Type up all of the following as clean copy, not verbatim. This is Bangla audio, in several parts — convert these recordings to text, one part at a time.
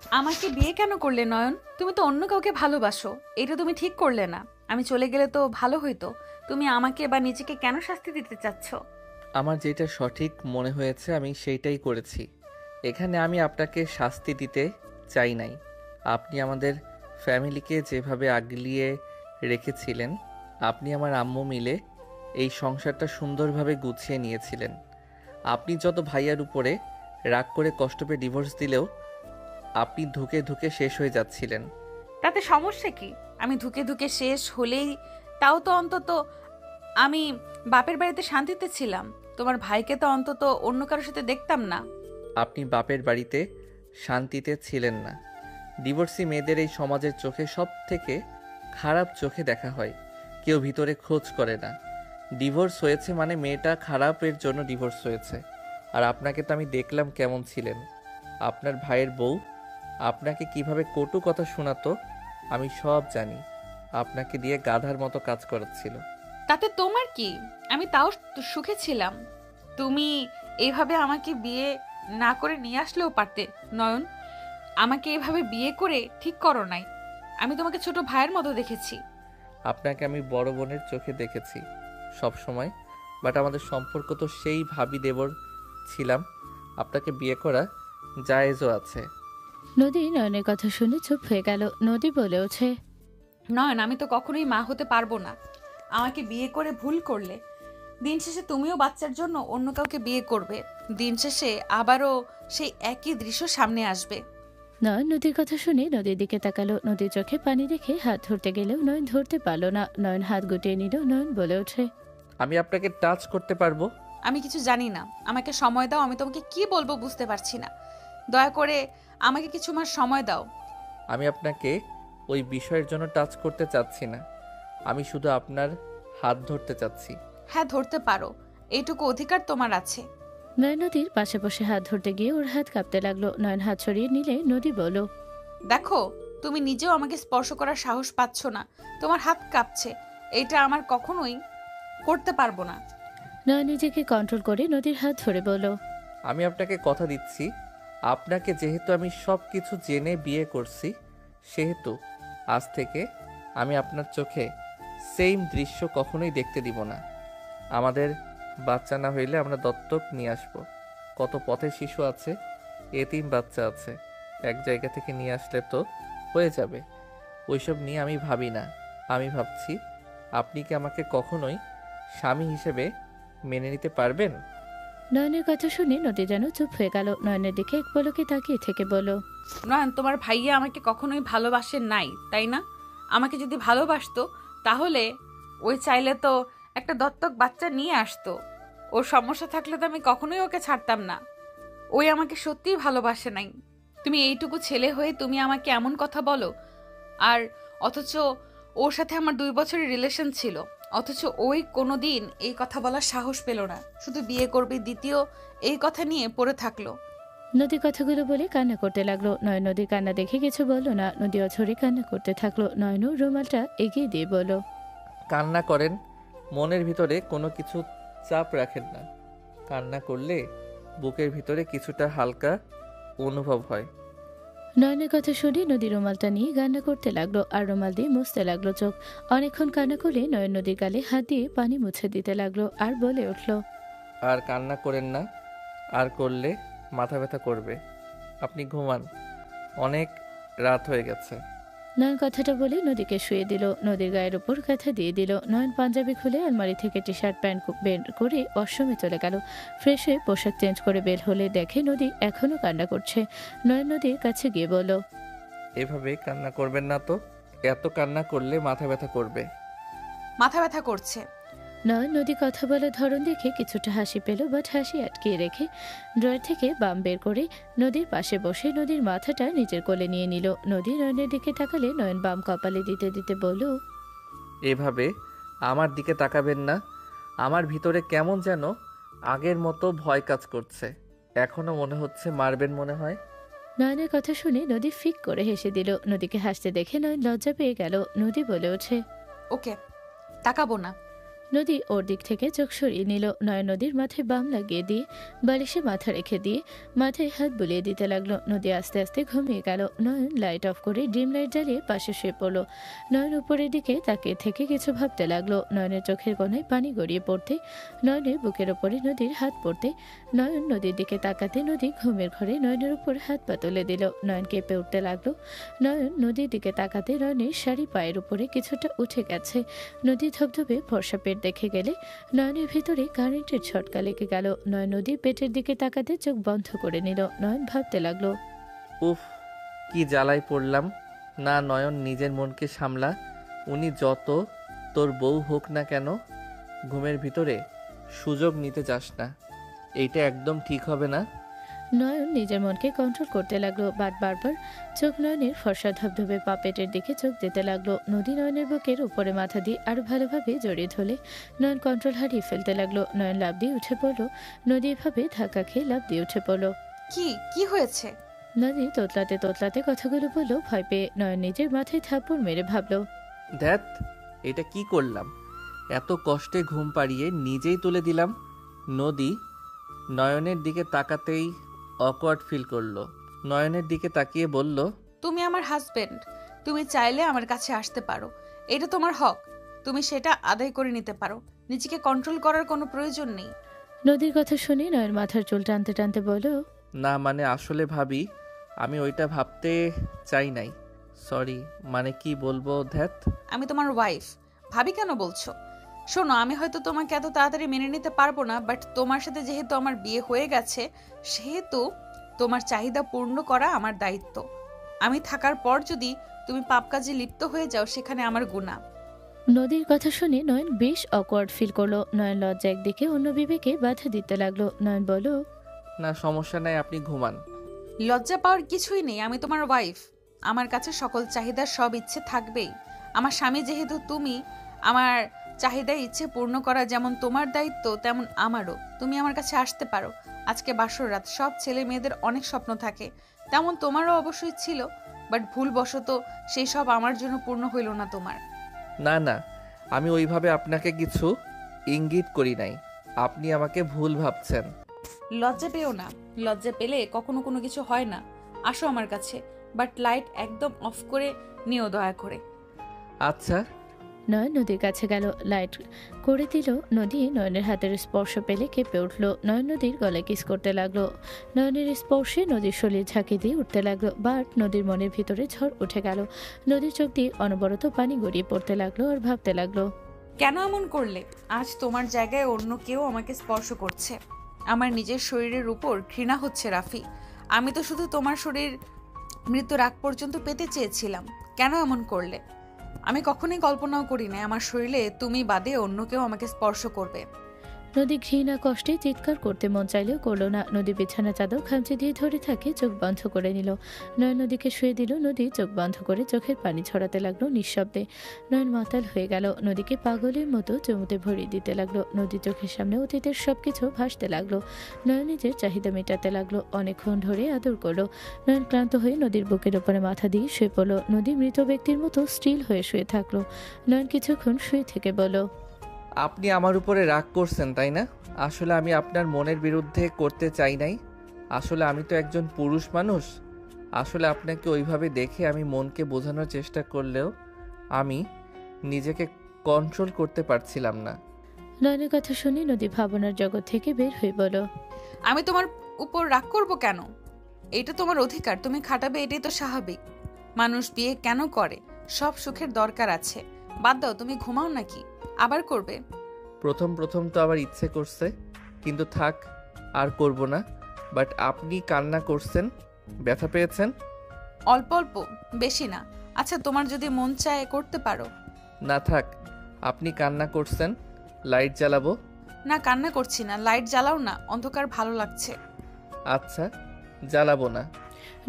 আমাকে বিয়ে কেন করলে নয়ন? তুমি তো অন্য কাউকে ভালোবাসো, এটা তুমি ঠিক করলে না। আমি চলে গেলে তো ভালো হইতো। তুমি আমাকে বা নিজেকে কেন শাস্তি দিতে চাচ্ছ? আমার যেটা সঠিক মনে হয়েছে আমি সেইটাই করেছি। এখানে আমি আপনাকে শাস্তি দিতে চাই নাই। আপনি আমাদের ফ্যামিলিকে যেভাবে আগলিয়ে রেখেছিলেন, আপনি আমার আম্মু মিলে এই সংসারটা সুন্দরভাবে গুছিয়ে নিয়েছিলেন। আপনি যত ভাইয়ার উপরে রাগ করে কষ্ট পেয়ে ডিভোর্স দিলেও আপনি ধুকে ধুকে শেষ হয়ে যাচ্ছিলেন। তাতে সমস্যা কি? আমি ধুকে ধুকে শেষ হলেই তাও তো অন্তত আমি বাপের বাড়িতে শান্তিতে ছিলাম। তোমার ভাইকে তো অন্তত অন্য কারোর সাথে দেখতাম না। আপনি বাপের বাড়িতে শান্তিতে ছিলেন না। ডিভোর্সি মেয়েদের এই সমাজের চোখে সব থেকে খারাপ চোখে দেখা হয়। কেউ ভিতরে খোঁজ করে না। ডিভোর্স হয়েছে মানে মেয়েটা খারাপের জন্য ডিভোর্স হয়েছে। আর আপনাকে তো আমি দেখলাম কেমন ছিলেন। আপনার ভাইয়ের বউ আপনাকে কিভাবে কটু কথা শোনাতো আমি সব জানি। আপনাকে দিয়ে গাধার মতো কাজ করাচ্ছিল। তাতে তোমার কি? আমি তাও সুখে ছিলাম। তুমি এইভাবে আমাকে বিয়ে না করে নিয়ে আসলেও পারতে নয়ন। আমাকে এভাবে বিয়ে করে ঠিক করো নাই। আমি তোমাকে ছোট ভাইয়ের মতো দেখেছি। আপনাকে আমি বড় বোনের চোখে দেখেছি সব সময়। বাট আমাদের সম্পর্ক তো সেই ভাবি দেবর ছিলাম। আপনাকে বিয়ে করা জায়েজও আছে। নদী নয়নের কথা শুনে চুপ হয়ে গেল। নদী বলে ওঠে, নয়ন, আমি তো কখনোই মা হতে পারবো না। আমাকে বিয়ে করে ভুল করলে দিন শেষে তুমিও বাচ্চার জন্য অন্য কাউকে বিয়ে করবে। দিন শেষে আবারও সেই একই দৃশ্য সামনে আসবে। নয়ন নদীর কথা শুনে নদীর দিকে তাকালো। নদীর চোখে পানি দেখে হাত ধরতে গেলেও নয়ন ধরতে পারল না। নয়ন হাত গুটিয়ে নিল। নয়ন বলে ওঠে, আমি আপনাকে টাচ করতে পারবো। আমি কিছু জানি না, আমাকে সময় দাও। আমি তোমাকে কি বলবো বুঝতে পারছি না। দয়া করে আমাকে কিছু মাস সময় দাও। আমি আপনাকে ওই বিষয়ের জন্য টাচ করতে চাচ্ছি না। আমি শুধু আপনার হাত ধরতে চাচ্ছি। হ্যাঁ, ধরতে পারো, এইটুকু অধিকার তোমার আছে। নয়ন নদীর পাশে বসে হাত ধরতে গিয়ে ওর হাত কাঁপতে লাগলো। নয়ন হাত ছড়িয়ে নিলে নদী বলল, দেখো, তুমি নিজেও আমাকে স্পর্শ করার সাহস পাচ্ছ না, তোমার হাত কাঁপছে। এটা আমার কখনোই করতে পারবো না। নয়ন নিজেকে কন্ট্রোল করে নদীর হাত ধরে বলল, আমি আপনাকে কথা দিচ্ছি, আপনাকে যেহেতু আমি সব কিছু জেনে বিয়ে করছি, সেহেতু আজ থেকে আমি আপনার চোখে সেম দৃশ্য কখনোই দেখতে দিব না। আমাদের বাচ্চা না হইলে আমরা দত্তক নিয়ে আসব। কত পথের শিশু আছে, এতিম বাচ্চা আছে, এক জায়গা থেকে নিয়ে আসলে তো হয়ে যাবে। ওইসব নিয়ে আমি ভাবি না। আমি ভাবছি আপনি কি আমাকে কখনোই স্বামী হিসেবে মেনে নিতে পারবেন? নয়নের কথা শুনে নদী যেন চুপ হয়ে গেল। নয়নের দিকে এক পলকে তাকিয়ে থেকে বলল, নয়ন, তোমার ভাইয়া আমাকে কখনোই ভালোবাসে নাই, তাই না? আমাকে যদি ভালোবাসতো তাহলে ওই চাইলে তো একটা দত্তক বাচ্চা নিয়ে আসতো। ওর সমস্যা থাকলে তো আমি কখনোই ওকে ছাড়তাম না। ওই আমাকে সত্যিই ভালোবাসে নাই। তুমি এইটুকু ছেলে হয়ে তুমি আমাকে এমন কথা বলো। আর অথচ ওর সাথে আমার 2 বছরের রিলেশন ছিল। অথচ ওই কোনোদিন এই কথা বলার সাহস পেল না, শুধু বিয়ে করবে দ্বিতীয় এই কথা নিয়ে পড়ে থাকলো। নদী কথাগুলো বলে কান্না করতে লাগলো। নয়ন নদীর কান্না দেখে কিছু বলল না। নদী অঝরে কান্না করতে থাকলো। নয়নও রুমালটা এগিয়ে দিয়ে বলল, কান্না করেন, মনের ভিতরে কোনো কিছু চাপ রাখেন না। কান্না করলে বুকের ভিতরে কিছুটা হালকা অনুভব হয়। নয়নের কথা শুনে নদী রুমালটা নিয়ে কান্না করতে লাগলো আর রুমাল দিয়ে মুছতে লাগলো চোখ। অনেকক্ষণ কান্না করে নয়ন নদীর গালে হাত দিয়ে পানি মুছে দিতে লাগলো আর বলে উঠল, আর কান্না করেন না, আর করলে মাথা ব্যথা করবে। আপনি ঘুমান, অনেক রাত হয়ে গেছে। নয়ন কথাটা বলে নদীকে শুয়ে দিল। নদীর গায়ের উপর কাঁথা দিয়ে দিল। নয়ন পাঞ্জাবি খুলে আলমারি থেকে টি শার্ট প্যান্ট বের করে ওয়াশরুমে চলে গেল। ফ্রেশ হয়ে পোশাক চেঞ্জ করে বের হলে দেখে নদী এখনো কান্না করছে। নয়ন নদীর কাছে গিয়ে বলল, এভাবে কান্না করবেন না তো, এত কান্না করলে মাথা ব্যথা করবে। মাথা ব্যথা করছে। নয়ন নদী কথা বলার ধরন দেখে কিছুটা হাসি পেল, বাট হাসি আটকিয়ে রেখে ড্রয়ার থেকে বাম বের করে নদীর পাশে বসে নদীর মাথাটা নিজের কোলে নিয়ে নিল। নদী নয়নের দিকে তাকালে নয়ন বাম কপালে দিতে দিতে বলল, এভাবে আমার দিকে তাকাবেন না। আমার ভিতরে কেমন যেন আগের মতো ভয় কাজ করছে। এখনো মনে হচ্ছে মারবেন মনে হয়। নয়নের কথা শুনে নদী ফিক করে হেসে দিল। নদীকে হাসতে দেখে নয়ন লজ্জা পেয়ে গেল। নদী বলে ওঠে, ওকে, তাকাবো না। নদী ওর দিক থেকে চোখ সরিয়ে নিল। নয়ন নদীর মাথায় বাম লাগিয়ে দিয়ে বালিশে মাথা রেখে দিয়ে মাথায় হাত বুলিয়ে দিতে লাগলো। নদী আস্তে আস্তে ঘুমিয়ে গেল। নয়ন লাইট অফ করে ডিম লাইট জ্বালিয়ে পাশে শুয়ে পড়লো। নয়ন উপরের দিকে তাকিয়ে থেকে কিছু ভাবতে লাগলো। নয়নের চোখের কোণায় পানি গড়িয়ে পড়তে, নয়নের বুকের ওপরে নদীর হাত পড়তে, নয়ন নদীর দিকে তাকাতে নদী ঘুমের ঘরে নয়নের উপর হাত পা তুলে দিল। নয়ন কেঁপে উঠতে লাগলো। নয়ন নদীর দিকে তাকাতে নয়নের শাড়ি পায়ের উপরে কিছুটা উঠে গেছে। নদী ধবধবে ফর্সা পেট দেখে গেলে নয়নের ভিতরে কারেন্টের ঝটকা লেগে গেল। নয়ন নদীর পেটের দিকে তাকাতে চোখ বন্ধ করে নিল। নয়ন ভাবতে লাগলো, উফ, কি জ্বালায় পড়লাম। না নয়ন, নিজের মনকে সামলা। উনি যত তোর বউ হোক না কেন, ঘুমের ভিতরে সুযোগ নিতে যাস না। এইটা একদম ঠিক হবে না। নয়ন নিজের মনকে কন্ট্রোল করতে লাগলো। বারবার চোখ নয়নের ফর্সা ধবধবে পা পেটের দিকে চোখ দিতে লাগলো। নদী নয়নের বুকের উপরে মাথা দিয়ে আরো ভালোভাবে জড়িয়ে ধরলে নয়ন কন্ট্রোল হারিয়ে ফেলতে লাগলো। নয়ন লাফ দিয়ে উঠে পড়লো। নদী এভাবে ধাক্কা খেয়ে লাফ দিয়ে উঠে পড়লো। কি হয়েছে? নদী তোতলাতে তোতলাতে কথাগুলো বললো। ভয় পেয়ে নয়ন নিজের মাথায় থাপ্পড় মেরে ভাবলো, ধ্যাত, এটা কি করলাম? এত কষ্টে ঘুম পাড়িয়ে নিজেই তুলে দিলাম। নদী নয়নের দিকে তাকাতেই অকওয়ার্ড ফিল করলো। নয়নের দিকে তাকিয়ে বলল, তুমি আমার হাজবেন্ড, তুমি চাইলে আমার কাছে আসতে পারো, এটা তোমার হক, তুমি সেটা আদায় করে নিতে পারো, নিজেকে কন্ট্রোল করার কোনো প্রয়োজন নেই। নদীর কথা শুনে নয়ন মাথার চুল টানতে টানতে বলল, না মানে আসলে ভাবি, আমি ওইটা ভাবতে চাই নাই। সরি, মানে কি বলবো ধ্যাত। আমি তোমার ওয়াইফ, ভাবি কেন বলছো? শোনো, আমি হয়তো তোমাকে এত তাড়াতাড়ি মেনে নিতে পারবো না, বাট তোমার সাথে যেহেতু আমার বিয়ে হয়ে গেছে, সেহেতু তোমার চাহিদা পূর্ণ করা আমার দায়িত্ব। আমি থাকার পর যদি তুমি পাপ কাজে লিপ্ত হয়ে যাও, সেখানে আমার গুনাহ। নদীর কথা শুনে নয়ন বেশ অকওয়ার্ড ফিল করলো। নয়ন লজ্জা একদিকে অন্য বিবেকে বাধা দিতে লাগলো। নয়ন বলল, না সমস্যা নাই, আপনি ঘুমান। লজ্জা পাওয়ার কিছুই নেই, আমি তোমার ওয়াইফ, আমার কাছে সকল চাহিদার সব ইচ্ছে থাকবেই। আমার স্বামী যেহেতু তুমি, আমার চাহিদা ইচ্ছে পূর্ণ করা যেমন তোমার দায়িত্ব, তেমন আমারও। তুমি আমার কাছে আসতে পারো। আজকে বাসর রাত, সব ছেলে মেয়েদের অনেক স্বপ্ন থাকে, তেমন তোমারও অবশ্যই ছিল, বাট ভুলবশত সেই সব আমার জন্য পূর্ণ হইল না তোমার। না না, আমি ওইভাবে আপনাকে কিছু ইঙ্গিত করি নাই। আপনি আমাকে ভুল ভাবছেন। লজ্জা পেও না, লজ্জা পেলে কখনো কোনো কিছু হয় না। আসো আমার কাছে, বাট লাইট একদম অফ করে নিও দয়া করে। আচ্ছা। নয়ন নদীর কাছে গেল, লাইট করে দিল। নদী নয়নের হাতের স্পর্শ পেলে কেঁপে উঠলো। নয়ন নদীর গলায় কিস করতে লাগলো। নয়নের স্পর্শে নদীর শরীর ঝাঁকি দিয়ে উঠতে লাগলো। বাট নদীর মনের ভিতরে ঝড় উঠে গেল। নদীর চোখ দিয়ে অনবরত পানি গড়িয়ে পড়তে লাগলো আর ভাবতে লাগলো, কেন এমন করলে? আজ তোমার জায়গায় অন্য কেউ আমাকে স্পর্শ করছে, আমার নিজের শরীরের উপর ঘৃণা হচ্ছে রাফি। আমি তো শুধু তোমার শরীর মৃত্যুর আগ পর্যন্ত পেতে চেয়েছিলাম, কেন এমন করলে? আমি কখনোই কল্পনাও করি না আমার শরীরে তুমি বাদে অন্য কেউ আমাকে স্পর্শ করবে। নদী ঘৃণা কষ্টে চিৎকার করতে মন চাইলেও করলো না। নদী বিছানা চাদর খামচে দিয়ে ধরে থাকে, চোখ বন্ধ করে নিল। নয়ন নদীকে শুয়ে দিল। নদী চোখ বন্ধ করে চোখের পানি ছড়াতে লাগলো নিঃশব্দে। নয়ন মাতাল হয়ে গেল। নদীকে পাগলের মতো চুমুতে ভরিয়ে দিতে লাগলো। নদীর চোখের সামনে অতীতের সবকিছু ভাসতে লাগলো। নয়ন নিজের চাহিদা মেটাতে লাগলো। অনেকক্ষণ ধরে আদর করলো। নয়ন ক্লান্ত হয়ে নদীর বুকের উপরে মাথা দিয়ে শুয়ে পড়লো। নদী মৃত ব্যক্তির মতো স্টিল হয়ে শুয়ে থাকলো। নয়ন কিছুক্ষণ শুয়ে থেকে বলল, আপনি আমার উপরে রাগ করছেন তাই না? আসলে আমি আপনার মনের বিরুদ্ধে করতে চাই নাই। আসলে আমি তো একজন পুরুষ মানুষ। আসলে আপনাকে ওইভাবে দেখে আমি মনকে বোঝানোর চেষ্টা করলেও আমি নিজেকে কন্ট্রোল করতে পারছিলাম না। নয়নের কথা শুনে নদী ভাবনার জগৎ থেকে বের হয়ে বলল, আমি তোমার উপর রাগ করব কেন? এটা তোমার অধিকার, তুমি খাটাবে, এটাই তো স্বাভাবিক। মানুষ বিয়ে কেন করে? সব সুখের দরকার আছে। বাদ দাও, তুমি ঘুমাও নাকি? আবার করবে? প্রথম প্রথম তো আবার ইচ্ছে করছে, কিন্তু থাক, আর করব না। বাট আপনি কান্না করছেন, ব্যথা পেয়েছেন? অল্প অল্প, বেশি না। আচ্ছা, তোমার যদি মন চায় করতে পারো। না থাক, আপনি কান্না করছেন, লাইট জ্বালাবো? না, কান্না করছি না, লাইট জ্বালাও না, অন্ধকার ভালো লাগছে। আচ্ছা, জ্বালাবো না।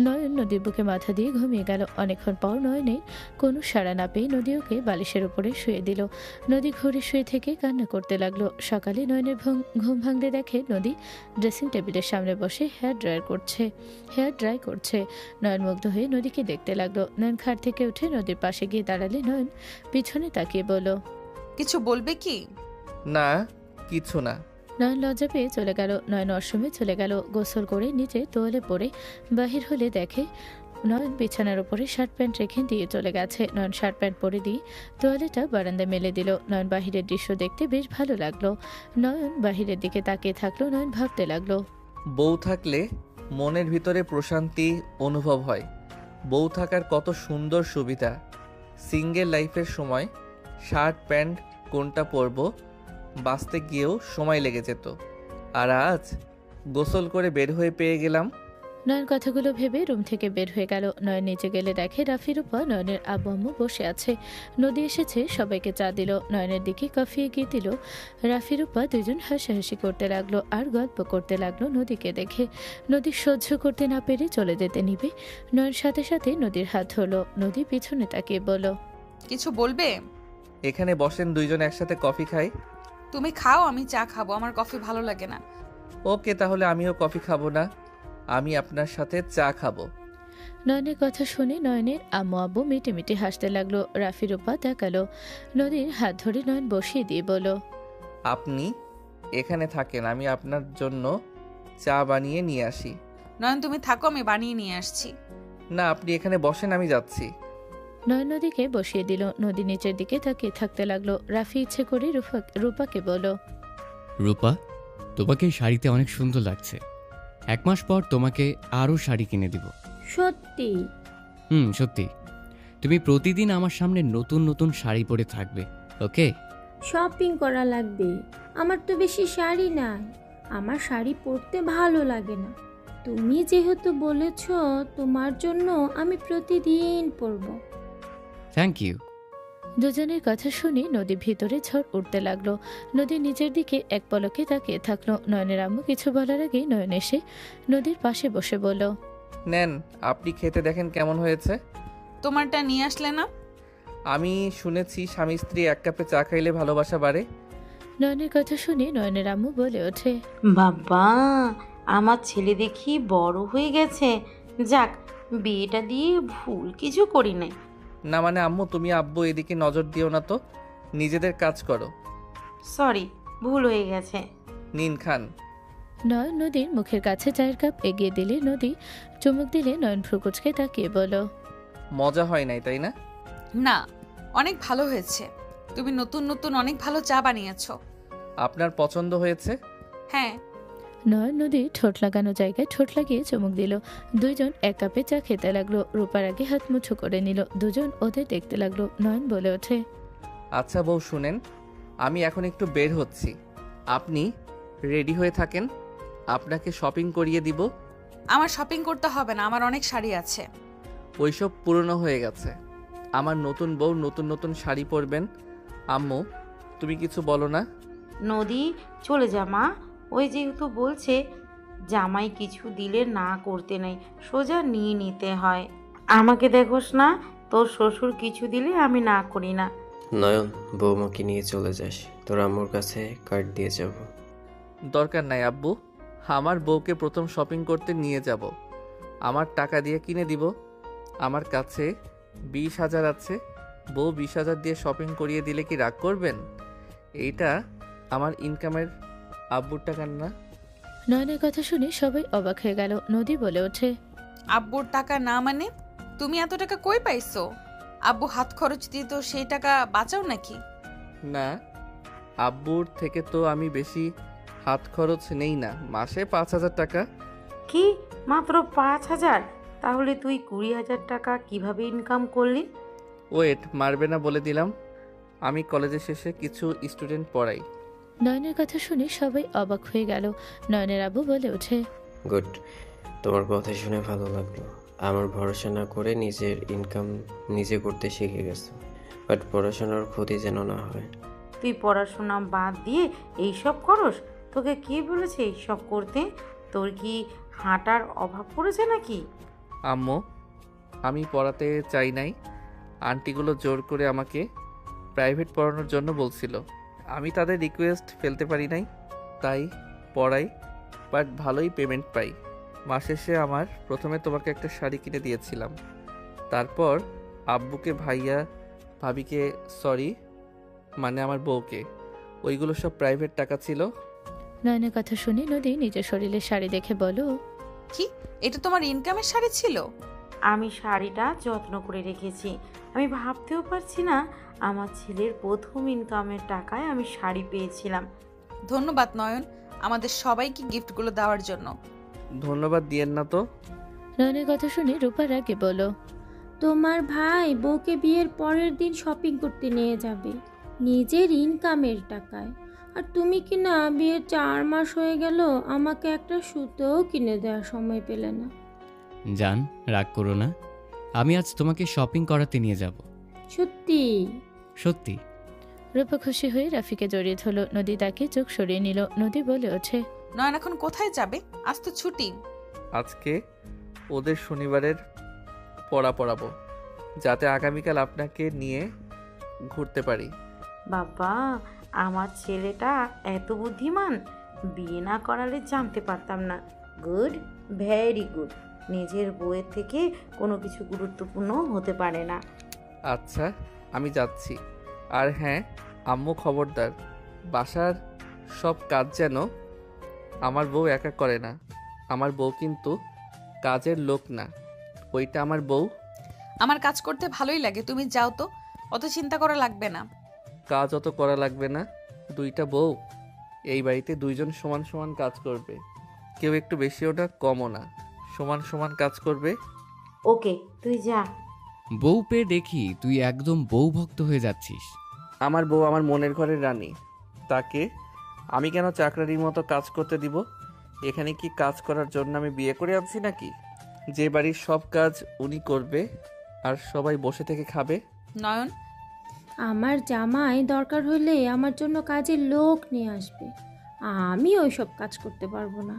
নয়ন নদীর বুকে মাথা দিয়ে ঘুমিয়ে গেল। অনেকক্ষণ পর নয়নের কোনো সাড়া না পেয়ে নদী ওকে বালিশের উপরে শুয়ে দিল। নদী ঘরে শুয়ে থেকে কান্না করতে লাগলো। সকালে নয়নের ঘুম ভাঙতে দেখে নদী ড্রেসিং টেবিলের সামনে বসে হেয়ার ড্রাই করছে। নয়ন মুগ্ধ হয়ে নদীকে দেখতে লাগলো। নয়ন খাট থেকে উঠে নদীর পাশে গিয়ে দাঁড়ালে নয়ন পিছনে তাকিয়ে বলল, কিছু বলবে কি? না, কিছু না। নয়ন লজ্জা পেয়ে চলে গেল। নয়ন ওয়াশরুমে চলে গেল। গোসল করে নিচে তোয়ালে পরে বাহির হলে দেখে নয়ন বিছানার উপরে শার্ট প্যান্ট রেখে দিয়ে চলে গেছে। নয়ন শার্ট প্যান্ট পরে দিয়ে তোয়ালেটা বারান্দায় মেলে দিল। নয়ন বাহিরের দৃশ্য দেখতে বেশ ভালো লাগলো। নয়ন বাহিরের দিকে তাকিয়ে থাকলো। নয়ন ভাবতে লাগলো, বউ থাকলে মনের ভিতরে প্রশান্তি অনুভব হয়। বউ থাকার কত সুন্দর সুবিধা। সিঙ্গেল লাইফের সময় শার্ট প্যান্ট কোনটা পরবো বাঁচতে গিয়েও সময় লেগে যেত। আর আজ গোসল করে বের হয়ে পেয়ে গেলাম। নয়ন কথাগুলো ভেবে রুম থেকে বের হয়ে গেল। নয়ন নিচে গেলে দেখে রাফির উপর নয়নের আব্বু আম্মু বসে আছে। নদী এসেছে, সবাইকে চা দিল। নয়নের দিকে কফি এগিয়ে দিল। রাফির উপর দুজন হাসাহাসি করতে লাগলো আর গল্প করতে লাগলো নদীকে দেখে। নদী সহ্য করতে না পেরে চলে যেতে নিবে। নয়ন সাথে সাথে নদীর হাত ধরলো। নদী পিছনে তাকিয়ে বলল, কিছু বলবে? এখানে বসেন, দুইজন একসাথে কফি খাই। তুমি খাও, আমি চা খাবো। আমার কফি ভালো লাগে না। ওকে, তাহলে আমিও কফি খাবো না, আমি আপনার সাথে চা খাবো। নয়নের কথা শুনে নয়নের আম্মু আব্বু মিটে মিটে হাসতে লাগলো। রাফির উপর তাকালো। নদীর হাত ধরে নয়ন বসিয়ে দিয়ে বলল, আপনি এখানে থাকেন, আমি আপনার জন্য চা বানিয়ে নিয়ে আসি। নয়ন তুমি থাকো, আমি বানিয়ে নিয়ে আসছি। না, আপনি এখানে বসেন, আমি যাচ্ছি। নয়ন নদীকে বসিয়ে দিল। নদী নিচের দিকে তাকিয়ে থাকতে লাগলো। রাফি ইচ্ছে করে রূপাকে বলল, রূপা, তোমাকে এই শাড়িতে অনেক সুন্দর লাগছে। 1 মাস পর তোমাকে আরও শাড়ি কিনে দিব। সত্যি? সত্যি। তুমি প্রতিদিন আমার সামনে নতুন নতুন শাড়ি পরে থাকবে, ওকে? শপিং করা লাগবে। আমার তো বেশি শাড়ি নাই, আমার শাড়ি পরতে ভালো লাগে না। তুমি যেহেতু বলেছ, তোমার জন্য আমি প্রতিদিন পরবো। Thank you. দুজনের কথা শুনে নদী ভিতরে ঝড় উঠতে লাগলো। নদী নিচের দিকে এক পলকে তাকিয়ে থাকলো। নয়নের আম্মু কিছু বলার আগেই নয়ন এসে নদীর পাশে বসে বলল, নেন, আপনি খেতে দেখেন কেমন হয়েছে। তোমারটা নিয়ে আসলে না? আমি শুনেছি স্বামী স্ত্রী 1 কাপে চা খাইলে ভালোবাসা বাড়ে। নয়নের কথা শুনে নয়নের আম্মু বলে ওঠে, বাবা, আমার ছেলে দেখি বড় হয়ে গেছে। যাক, বিয়েটা দিয়ে ভুল কিছু করি নাই। না মানে আম্মু, তুমি আব্বু এদিকে নজর দিও না তো, নিজেদের কাজ করো। সরি, ভুল হয়ে গেছে। নিন খান। নয়ন নদীর মুখের কাছে চায়ের কাপ এগিয়ে দিলে নদী চুমুক দিলে নয়ন ভ্রুকুচকে তাকিয়ে বলল, মজা হয় নাই তাই না? না, অনেক ভালো হয়েছে। তুমি নতুন নতুন অনেক ভালো চা বানিয়েছো। আপনার পছন্দ হয়েছে? হ্যাঁ। নয়ন নদী ঠোঁট লাগানো জায়গায় ঠোঁট লাগিয়ে চুমুক দিল। দুইজন 1 কাপে চা খেতে লাগলো। রূপার আগে হাত মুঠো করে নিল। দুজন ওদের দেখতে লাগলো। নয়ন বলে ওঠে, আচ্ছা বউ শুনেন, আমি এখন একটু বের হচ্ছি, আপনি রেডি হয়ে থাকেন, আপনাকে শপিং করিয়ে দিব। আমার শপিং করতে হবে না, আমার অনেক শাড়ি আছে। ওইসব পুরনো হয়ে গেছে। আমার নতুন বউ নতুন নতুন শাড়ি পরবেন। আম্মু, তুমি কিছু বলো না? নদী, চলে যা মা। ওই যেহেতু বলছে জামাই কিছু দিলে না করতে নেই, সোজা নিয়ে নিতে হয়। আমাকে দেখোস না, তোর শ্বশুর কিছু দিলে আমি না করি না। নয়ন, বৌমাকে নিয়ে চলে যাস, তোর আম্মুর কাছে কার্ড দিয়ে যাব। দরকার নাই আব্বু, আমার বউকে প্রথম শপিং করতে নিয়ে যাব, আমার টাকা দিয়ে কিনে দিব। আমার কাছে 20,000 আছে, বউ 20,000 দিয়ে শপিং করিয়ে দিলে কি রাগ করবেন? এইটা আমার ইনকামের, আব্বুর টাকা না। নয়নের কথা শুনে সবাই অবাক হয়ে গেল। নদী বলে ওঠে, আব্বুর টাকা না মানে? তুমি এত টাকা কই পাইছো? আব্বু হাত খরচ দিয়ে তো সেই টাকা বাঁচাও নাকি? না, আব্বুর থেকে তো আমি বেশি হাত খরচ নেই না, মাসে 5,000 টাকা। কি, মাত্র 5,000? তাহলে তুই 20,000 টাকা কিভাবে ইনকাম করলি? ওয়েট, মারবে না বলে দিলাম, আমি কলেজের শেষে কিছু স্টুডেন্ট পড়াই। নয়নের কথা শুনে সবাই অবাক হয়ে গেল। নয়নের আব্বু বলে ওঠে, গুড, তোমার কথা শুনে ভালো লাগলো। আমার ভরসা না করে নিজের ইনকাম নিজে করতে শিখে গেছো, বাট পড়াশোনার ক্ষতি যেন না হয়। তুই পড়াশোনা বাদ দিয়ে এইসব করস? তোকে কে বলেছে এইসব করতে? তোর কি হাঁটার অভাব পড়েছে নাকি? আম্মু, আমি পড়াতে চাই নাই, আন্টিগুলো জোর করে আমাকে প্রাইভেট পড়ানোর জন্য বলছিল, আমি তাদের রিকোয়েস্ট ফেলতে পারি নাই, তাই পড়াই, বাট ভালোই পেমেন্ট পাই। মাস শেষে আমার প্রথমে তোমাকে একটা শাড়ি কিনে দিয়েছিলাম, তারপর আব্বুকে, ভাইয়া, ভাবিকে, সরি মানে আমার বউকে ওইগুলো সব প্রাইভেট টাকা ছিল। নয়নের কথা শুনে নদী নিজের শরীরের শাড়ি দেখে বলো, কি এটা তোমার ইনকামের শাড়ি ছিল? আমি শাড়িটা যত্ন করে রেখেছি। আমি ভাবতেও পারছি না আমার ছেলের প্রথম ইনকামের টাকায় আমি শাড়ি পেয়েছিলাম। ধন্যবাদ নয়ন, আমাদের সবাইকে গিফটগুলো দেওয়ার জন্য। ধন্যবাদ দিয়েন না তো। নয়নের কথা শুনে রূপা রাগে বলো, তোমার ভাই বউকে বিয়ের পরের দিন শপিং করতে নিয়ে যাবে নিজের ইনকামের টাকায়, আর তুমি কি না বিয়ের 4 মাস হয়ে গেল আমাকে একটা সুতোও কিনে দেওয়ার সময় পেলে না। জান, রাগ করো না, আমি আজ তোমাকে শপিং করাতে নিয়ে যাব। সত্যি? সত্যি। রূপা খুশি হয়ে রাফিকে জড়িয়ে ধরলো। নদী তাকে চোখ সরিয়ে নিল। নদী বলে ওঠে, নয়ন এখন কোথায় যাবে? আজ তো ছুটি। আজকে ওদের শনিবারের পড়া পড়াবো, যাতে আগামীকাল আপনাকে নিয়ে ঘুরতে পারি। বাবা, আমার ছেলেটা এত বুদ্ধিমান, বিয়ে না করালে জানতে পারতাম না। Good, very good. নিজের বউয়ের থেকে কোনো কিছু গুরুত্বপূর্ণ হতে পারে না। আচ্ছা, আমি যাচ্ছি। আর হ্যাঁ আম্মু, খবরদার, বাসার সব কাজ যেন আমার বউ একা করে না। আমার বউ কিন্তু কাজের লোক না, ওইটা আমার বউ। আমার কাজ করতে ভালোই লাগে, তুমি যাও তো, অত চিন্তা করা লাগবে না। কাজ অত করা লাগবে না, দুইটা বউ এই বাড়িতে দুইজন সমান সমান কাজ করবে, কেউ একটু বেশিও না কমও না, সমান সমান কাজ করবে। ওকে, তুই যা। বউ পেয়ে দেখি তুই একদম বউ ভক্ত হয়ে যাচ্ছিস। আমার বউ আমার মনের ঘরের রানী, তাকে আমি কেন চাকরানির মতো কাজ করতে দিব? এখানে কি কাজ করার জন্য আমি বিয়ে করে আনছি নাকি? যে বাড়ির সব কাজ উনি করবে আর সবাই বসে থেকে খাবে। নয়ন, আমার জামাই দরকার হলে আমার জন্য কাজের লোক নিয়ে আসবে, আমি ওইসব কাজ করতে পারবো না।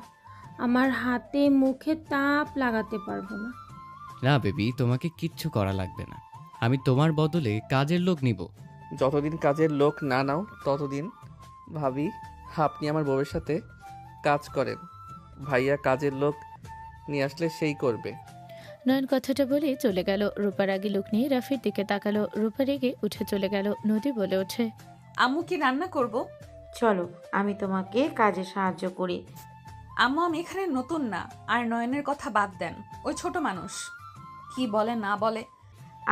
আমার হাতে মুখে তাপ লাগাতে পারবো না। না বেবি, তোমাকে কিচ্ছু করা লাগবে না, আমি তোমার বদলে কাজের লোক নিব। যতদিন কাজের লোক না নাও ততদিন ভাবি আপনি আমার বউয়ের সাথে কাজ করেন। ভাইয়া কাজের লোক নিয়ে আসলে সেই করবে। নয়ন কথাটা বলে চলে গেল। রূপার আগে লোক নিয়ে রাফির দিকে তাকালো। রূপা রেগে উঠে চলে গেল। নদী বলে ওঠে, আম্মু কি রান্না করব? চলো, আমি তোমাকে কাজে সাহায্য করি। আম্মু আমি এখানে নতুন না, আর নয়নের কথা বাদ দেন, ওই ছোট মানুষ কি বলে না বলে।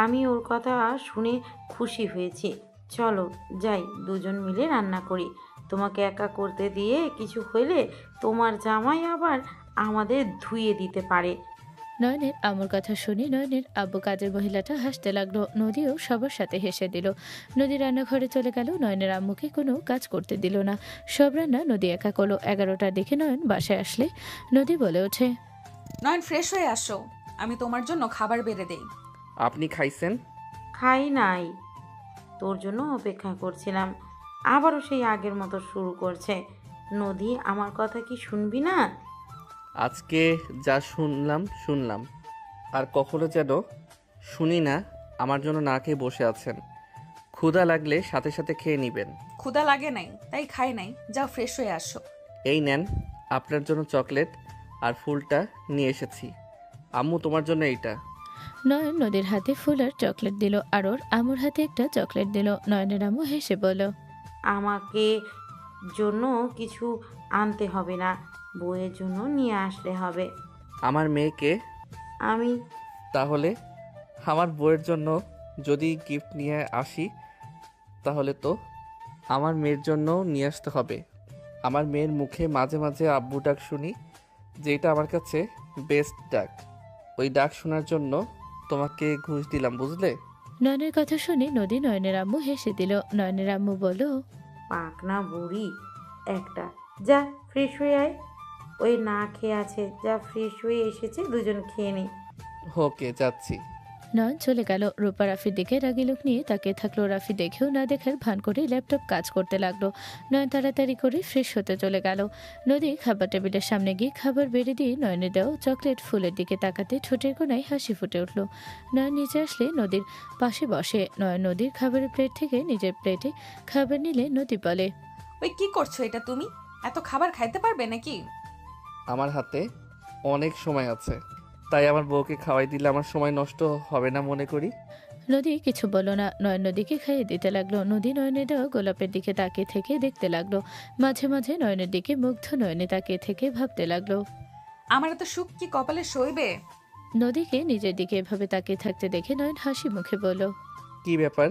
আমি ওর কথা শুনে খুশি হয়েছি। চলো যাই, দুজন মিলে রান্না করি। তোমাকে একা করতে দিয়ে কিছু হইলে তোমার জামাই আবার আমাদের ধুয়ে দিতে পারে। নয়নের আম্মুর কথা শুনে নয়নের আব্বু কাজের মহিলাটা হাসতে লাগলো। নদীও সবার সাথে হেসে দিল। নদী রান্নাঘরে চলে গেল। নয়নের আম্মুকে কোনো কাজ করতে দিল না। সব রান্না নদী একা করলো। 11টার দিকে নয়ন বাসায় আসলে নদী বলে ওঠে, নয়ন ফ্রেশ হয়ে আসো, আমি তোমার জন্য খাবার বেড়ে দেই। আপনি খাইছেন? খাই নাই, তোর জন্য অপেক্ষা করছিলাম। আবারও সেই আগের মতো শুরু করছে। নদী, আমার কথা কি শুনবি না? আজকে যা শুনলাম আর কখনো যেন শুনি না। আমার জন্য না খেয়ে বসে আছেন, ক্ষুধা লাগলে সাথে সাথে খেয়ে নেবেন। ক্ষুধা লাগে নাই তাই খাই নাই, যাও ফ্রেশ হয়ে আসো। এই নেন আপনার জন্য চকলেট, আর ফুলটা নিয়ে এসেছি। আম্মু তোমার জন্য এইটা। নয়ন নদীর হাতে ফুল আর চকলেট দিল। আর ওর আম্মুর হাতে একটা চকলেট দিল। নয়নের আম্মু হেসে বলল, আমাকে জন্য কিছু আনতে হবে না, বউয়ের জন্য নিয়ে আসলে হবে। আমার মেয়েকে? আমি তাহলে আমার বউয়ের জন্য যদি গিফট নিয়ে আসি তাহলে তো আমার মেয়ের জন্যও নিয়ে আসতে হবে। আমার মেয়ের মুখে মাঝে মাঝে আব্বু ডাক শুনি, যেটা আমার কাছে বেস্ট ডাক। ওই ডাক শোনার জন্য তোমাকে ঘুষ দিলাম, বুঝলে? নয়নের কথা শুনে নদী নয়নের আম্মু হেসে দিল। নয়নের আম্মু বলল, পাকনা বুড়ি একটা, যা ফ্রেশ হয়ে আয়। ওই না খেয়ে আছে, যা ফ্রেশ হয়ে এসেছে, দুজন খেয়ে নি। ওকে, যাচ্ছি। নয়ন চলে গেল। রূপা রাফির দিকে রাগি লোক নিয়ে তাকিয়ে থাকলো। রাফি দেখেও না দেখার ভান করে ল্যাপটপ কাজ করতে লাগলো। নয়ন তাড়াতাড়ি করে ফ্রেশ হতে চলে গেল। নদী খাবার টেবিলের সামনে গিয়ে খাবার বেড়ে দিয়ে নয়নের দেওয়া চকলেট ফুলের দিকে তাকাতে ঠোঁটের কোনায় হাসি ফুটে উঠল। নয়ন নিচে আসলে নদীর পাশে বসে। নয়ন নদীর খাবারের প্লেট থেকে নিজের প্লেটে খাবার নিলে নদী বলে, ওই কি করছো এটা তুমি? এত খাবার খাইতে পারবে নাকি? আমার হাতে অনেক সময় আছে, তাই আমার বউকে খাওয়াই দিলে আমার সময় নষ্ট হবে না মনে করি। নদী কিছু বলল না। নয়ন নদীকে খাইয়ে দিতে লাগলো। নদী নয়নের দেওয়া গোলাপের দিকে তাকিয়ে থেকে দেখতে লাগলো। মাঝে মাঝে নয়নের দিকে মুগ্ধ নয়নে তাকিয়ে থেকে ভাবতে লাগলো। আমার এত সুখ কি কপালে সইবে? নদীকে নিজের দিকে এভাবে তাকিয়ে থাকতে দেখে নয়ন হাসি মুখে বলল, কি ব্যাপার,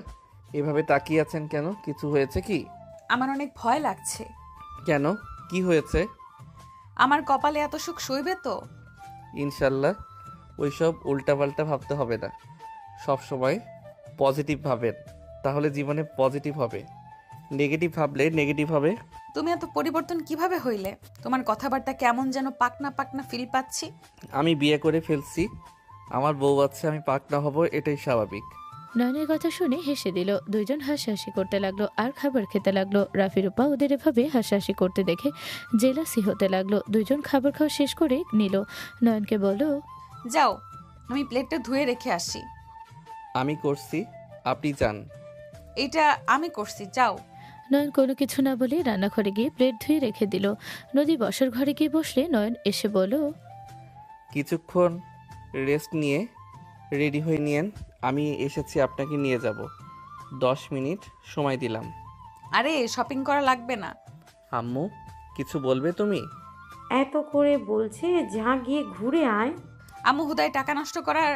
এভাবে তাকিয়ে আছেন কেন? কিছু হয়েছে কি? আমার অনেক ভয় লাগছে। কেন, কি হয়েছে? আমার কপালে এত সুখ সইবে তো? ইনশাল্লাহ। ওইসব উল্টাপাল্টা ভাবতে হবে না, সব সময় পজিটিভ ভাবেন, তাহলে জীবনে পজিটিভ হবে। নেগেটিভ ভাবলে নেগেটিভ হবে। তুমি এত পরিবর্তন কিভাবে হইলে? তোমার কথাবার্তা কেমন যেন পাকনা পাকনা ফিল পাচ্ছি। আমি বিয়ে করে ফেলছি, আমার বউ আছে, আমি পাকনা হব, এটাই স্বাভাবিক। নয়নের কথা শুনে হেসে দিল। দুইজন হাসাহাসি করতে লাগলো আর খাবার খেতে লাগলো। রাফি রূপা ওদের এভাবে হাসাহাসি করতে দেখে জেলাসি হতে লাগলো। দুইজন খাবার খাওয়া শেষ করে নিল। নয়নকে বলল, যাও, আমি প্লেটটা ধুয়ে রেখে আসি। আমি করছি, আপনি যান। এটা আমি করছি, যাও। নয়ন কোনো কিছু না বলে রান্নাঘরে গিয়ে প্লেট ধুয়ে রেখে দিল। নদী বসার ঘরে গিয়ে বসলে নয়ন এসে বলল, কিছুক্ষণ রেস্ট নিয়ে রেডি হয়ে নিয়েন, আমি এসেছি আপনাকে নিয়ে যাব। 10 মিনিট সময় দিলাম। আরে শপিং করা লাগবে না। আম্মু, কিছু বলবে তুমি? এত করে বলছে, যা গিয়ে ঘুরে আয়। আম্মু হুদায় টাকা নষ্ট করার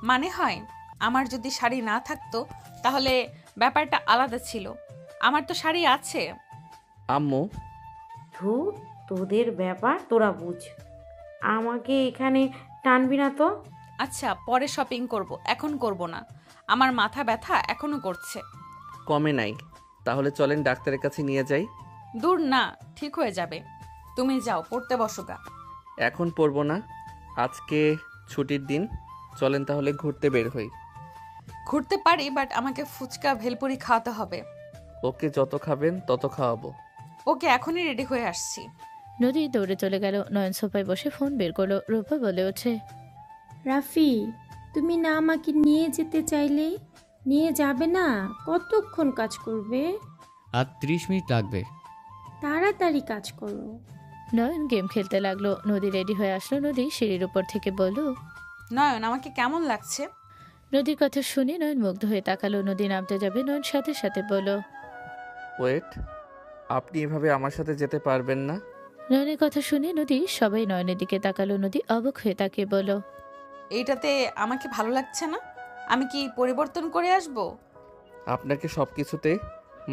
মানে হয়? আমার যদি শাড়ি না থাকতো তাহলে ব্যাপারটা আলাদা ছিল। আমার তো শাড়ি আছে। আম্মু, ধুর, তোদের ব্যাপার তোরা বুঝ, আমাকে এখানে টানবি না তো। আচ্ছা, পরে শপিং করব, এখন করব না। আমার মাথা ব্যথা এখনো করছে। কমে নাই, তাহলে চলেন ডাক্তারের কাছে নিয়ে যাই। দূর না, ঠিক হয়ে যাবে। তুমি যাও, পড়তে বসো গা। এখন পড়বো না, আজকে ছুটির দিন, চলেন তাহলে ঘুরতে বের হই। ঘুরতে পারি, বাট আমাকে ফুচকা ভেলপুরি খাওয়াতে হবে। ওকে, যত খাবেন তত খাওয়াবো। ওকে, এখনই রেডি হয়ে আসছি। নদী দৌড়ে চলে গেল। নয়ন সোফায় বসে ফোন বের করলো। রূপা বলে ওঠে, রাফি, তুমি না আমাকে নিয়ে যেতে চাইলে নিয়ে যাবে না? কতক্ষণ কাজ করবে? আর 30 মিনিট লাগবে। তাড়াতাড়ি কাজ করো। নয়ন গেম খেলতে লাগলো। নদী রেডি হয়ে আসলো। নদী সিঁড়ির উপর থেকে বলল, নয়ন, আমাকে কেমন লাগছে? নদীর কথা শুনে নয়ন মুগ্ধ হয়ে তাকালো। নদী নামতে যাবে, নয়ন সাথে সাথে বলল, ওয়েট, আপনি এভাবে আমার সাথে যেতে পারবেন না। নয়নের কথা শুনে নদী সবাই নয়নের দিকে তাকালো। নদী অবাক হয়ে তাকিয়ে বলল, এইটাতে আমাকে ভালো লাগছে না। আমি কি পরিবর্তন করে আসব? আপনাকে সব কিছুতে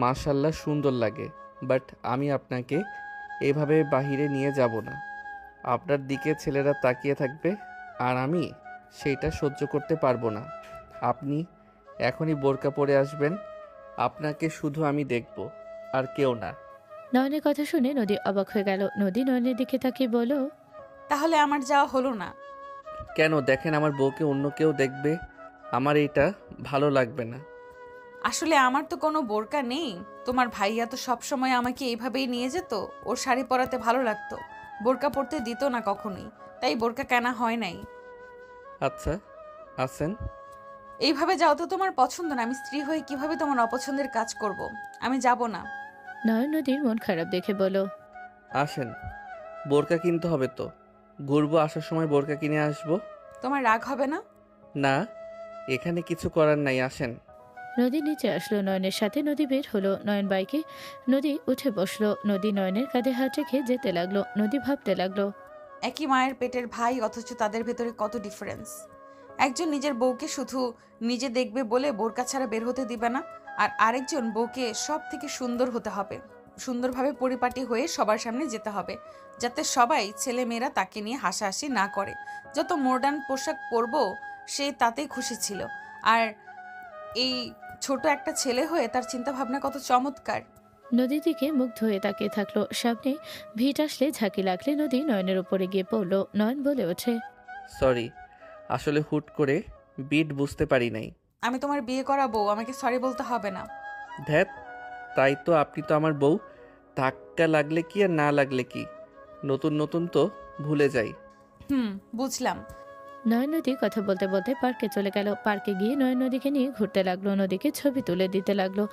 মাশাল্লাহ সুন্দর লাগে, বাট আমি আপনাকে এভাবে বাহিরে নিয়ে যাব না। আপনার দিকে ছেলেরা তাকিয়ে থাকবে আর আমি সেইটা সহ্য করতে পারবো না। আপনি এখনই বোরকা পরে আসবেন, আপনাকে শুধু আমি দেখব আর কেউ না। নয়নের কথা শুনে নদী অবাক হয়ে গেল। নদী নয়নের দিকে তাকিয়ে বলল, তাহলে আমার যাওয়া হলো না। কেন? দেখেন, আমার বউকে অন্য কেউ দেখবে, আমার এইটা ভালো লাগবে না। আসলে আমার তো কোনো বোরকা নেই। তোমার ভাইয়া তো সবসময় আমাকে এইভাবেই নিয়ে যেত। ওর শাড়ি পরাতে ভালো লাগতো, বোরকা পরতে দিত না কখনোই, তাই বোরকা কেনা হয় নাই। আচ্ছা, আছেন। এইভাবে যাও তো তোমার পছন্দ না। আমি স্ত্রী হয়ে কিভাবে তোমার অপছন্দের কাজ করব? আমি যাব না। নয়ন নদীর মন খারাপ দেখে বলল, আসেন, বোরকা কিনতে হবে তো, ঘুরবো, আসার সময় বোরকা কিনে আসবো। তোমার রাগ হবে না? না, এখানে কিছু করার নাই, আসেন। নদী নিচে আসলো। নয়নের সাথে নদী বের হলো। নয়ন বাইকে, নদী উঠে বসলো। নদী নয়নের কাঁধে হাত রেখে যেতে লাগলো। নদী ভাবতে লাগলো, একই মায়ের পেটের ভাই, অথচ তাদের ভেতরে কত ডিফারেন্স। একজন নিজের বউকে শুধু নিজে দেখবে বলে বোরকা ছাড়া বের হতে দিবে না, আর আরেকজন বউকে সব থেকে সুন্দর হতে হবে, সুন্দরভাবে পরিপাটি হয়ে সবার সামনে যেতে হবে, যাতে সবাই ছেলে মেয়েরা তাকে নিয়ে হাসাহাসি না করে। যত মডার্ন পোশাক পরবো সে তাতেই খুশি ছিল। আর এই ছোট একটা ছেলে হয়ে তার চিন্তা ভাবনা কত চমৎকার। নদীর দিকে মুগ্ধ হয়ে তাকিয়ে থাকলো। সামনে ভিড় আসলে ঝাঁকি লাগলে নদী নয়নের উপরে গিয়ে পড়লো। নয়ন বলে ওঠে, সরি, আসলে হুট করে বিট বুঝতে পারি নাই। আমি তোমার বিয়ে করা বউ, আমাকে সরি বলতে হবে না। ধ্যাত, তাই তো, আপনি তো আমার বউ। ধাক্কা লাগলে কি আর না লাগলে কি, নতুন নতুন তো ভুলে যাই। বুঝলাম। নয়ন নদী কথা বলতে বলতে পার্কে চলে গেল। পার্কে গিয়ে নয়ন নদীকে নিয়ে ঘুরতে লাগলো, নদীকে ছবি তুলে দিতে লাগলো।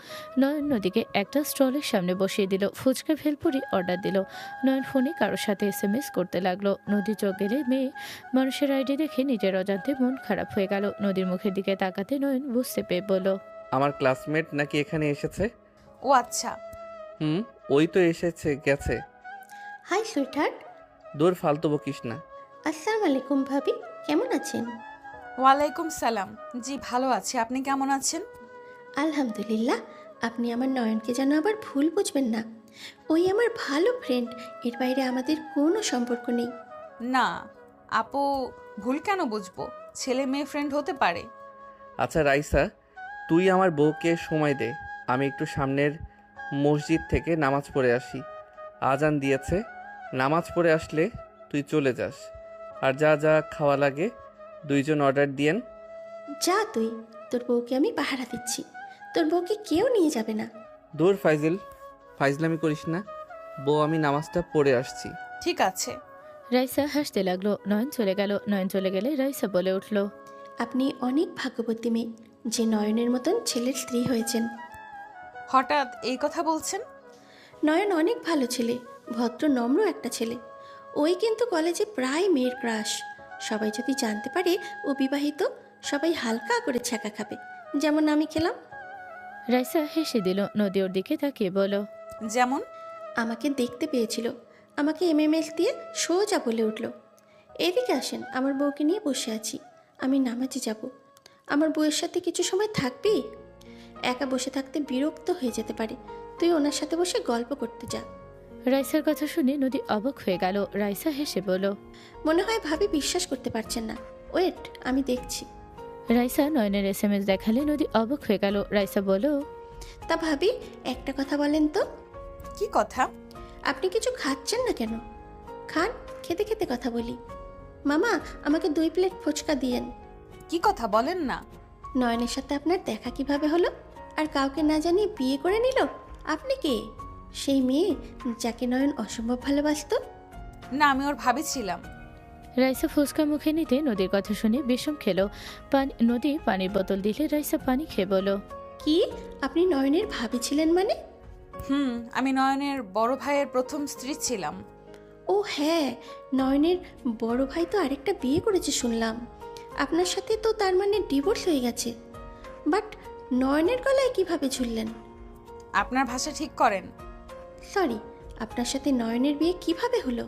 নয়ন নদীকে একটা স্টলের সামনে বসিয়ে দিল, ফুচকা ভেলপুরি অর্ডার দিল। নয়ন ফোনে কারোর সাথে SMS করতে লাগলো। নদী চোখ গেলে মেয়ে মানুষের আইডি দেখে নিজের অজান্তে মন খারাপ হয়ে গেল। নদীর মুখের দিকে তাকাতে নয়ন বুঝতে পেয়ে বলল, আমার ক্লাসমেট নাকি এখানে এসেছে? ও আচ্ছা। ওই তো এসেছে গেছে। Hi sweetheart. দূর ফালতু বকিস না। আসসালামু আলাইকুম ভাবি, কেমন আছেন? ওয়ালাইকুম সালাম। জি ভালো আছি, আপনি কেমন আছেন? আলহামদুলিল্লাহ। আপনি আমার নয়নকে যেন আবার ভুল বুঝবেন না। ওই আমার ভালো ফ্রেন্ড, এর বাইরে আমাদের কোনো সম্পর্ক নেই। না আপু, ভুল কেন বুঝবো? ছেলে মেয়ে ফ্রেন্ড হতে পারে। আচ্ছা রাইসা, তুই আমার বউকে সময় দে, আমি একটু সামনের মসজিদ থেকে নামাজ পড়ে আসি। আজান দিয়েছে, নামাজ পড়ে আসলে তুই চলে যাস। আর যা যা খাওয়া লাগে দুইজন অর্ডার দিয়েন। যা তুই, তোর বউকে আমি পাহারা দিচ্ছি। তোর বউকে কেউ নিয়ে যাবে না। দূর ফাইজিল, ফাইজলামি করিস না। বউ আমি নামাজটা পড়ে আসছি। ঠিক আছে। রাইসা হাসতে লাগলো। নয়ন চলে গেল। নয়ন চলে গেলে রাইসা বলে উঠল, আপনি অনেক ভাগ্যবতী মেয়ে যে নয়নের মতন ছেলের স্ত্রী হয়েছেন। হঠাৎ এই কথা বলছেন? নয়ন অনেক ভালো ছেলে, ভদ্র নম্র একটা ছেলে। ওই কিন্তু কলেজে প্রায় মেয়ের ক্রাশ। সবাই যদি জানতে পারে ও বিবাহিত, সবাই হালকা করে ছ্যাঁকা খাবে, যেমন আমি খেলাম। রাইসা হেসে দিল। নদী ওর দিকে তাকিয়ে বলল, যেমন? আমাকে দেখতে পেয়েছিল, আমাকে MMS দিয়ে সোজা বলে উঠল, এদিকে আসেন, আমার বউকে নিয়ে বসে আছি, আমি নামাজে যাব। আমার বউয়ের সাথে কিছু সময় থাকবি? একা বসে থাকতে বিরক্ত হয়ে যেতে পারে, তুই ওনার সাথে বসে গল্প করতে যা। রাইসার কথা শুনে নদী অবাক হয়ে গেল। রাইসা হেসে বলল, মনে হয় ভাবি বিশ্বাস করতে পারছেন না, ওয়েট আমি দেখছি। রাইসা নয়নের SMS দেখালে নদী অবাক হয়ে গেল। রাইসা বলল, তা ভাবি একটা কথা বলেন তো, কি কথা? আপনি কিছু খাচ্ছেন না কেন? খান, খেতে খেতে কথা বলি। মামা আমাকে 2 প্লেট ফুচকা দিয়েন। কি কথা বলেন না? নয়নের সাথে আপনার দেখা কিভাবে হলো? আর কাউকে না জানিয়ে বিয়ে করে নিল? আপনি কে? সেই মেয়ে যাকে নয়ন অসম্ভব ভালোবাসতো? না, আমি ওর ভাবি ছিলাম। রাইসা ফুচকা মুখে নিতে নদীর কথা শুনে বিষম খেলো। নদী পানির বোতল দিলে রাইসা পানি খেয়ে বলল, কি, আপনি নয়নের ভাবি ছিলেন মানে? আমি নয়নের বড় ভাইয়ের প্রথম স্ত্রী ছিলাম। ও হ্যাঁ, নয়নের বড় ভাই তো আরেকটা বিয়ে করেছে শুনলাম। আপনার সাথে তো তার মানে ডিভোর্স হয়ে গেছে। বাট নয়নের গলায় কিভাবে ঝুললেন? আপনার ভাষা ঠিক করেন। সরি, আপনার সাথে নয়নের বিয়ে কিভাবে হলো?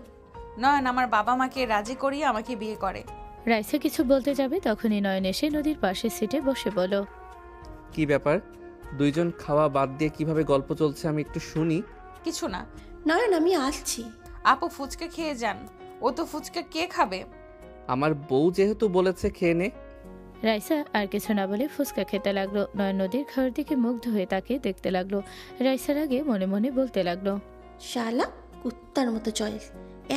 নয়ন আমার বাবা মাকে রাজি করিয়ে আমাকে বিয়ে করে। রাইসা কিছু বলতে যাবে তখনই নয়ন এসে নদীর পাশের সিটে বসে বলল, কি ব্যাপার? দুইজন খাওয়া বাদ দিয়ে কিভাবে গল্প চলছে আমি একটু শুনি। কিছু না। নয়ন আমি আসছি। আপু ফুচকা খেয়ে যান। ও তো ফুচকা কে খাবে? আমার বউ যেহেতু বলেছে খেয়ে নে। রাইসা আর কিছু না বলে ফুচকা খেতে লাগলো। নয়ন নদীর ঘর দিকে মুগ্ধ হয়ে তাকে দেখতে লাগলো। রাইসার আগে মনে মনে বলতে লাগলো, শালা কুত্তার মতো চয়েস,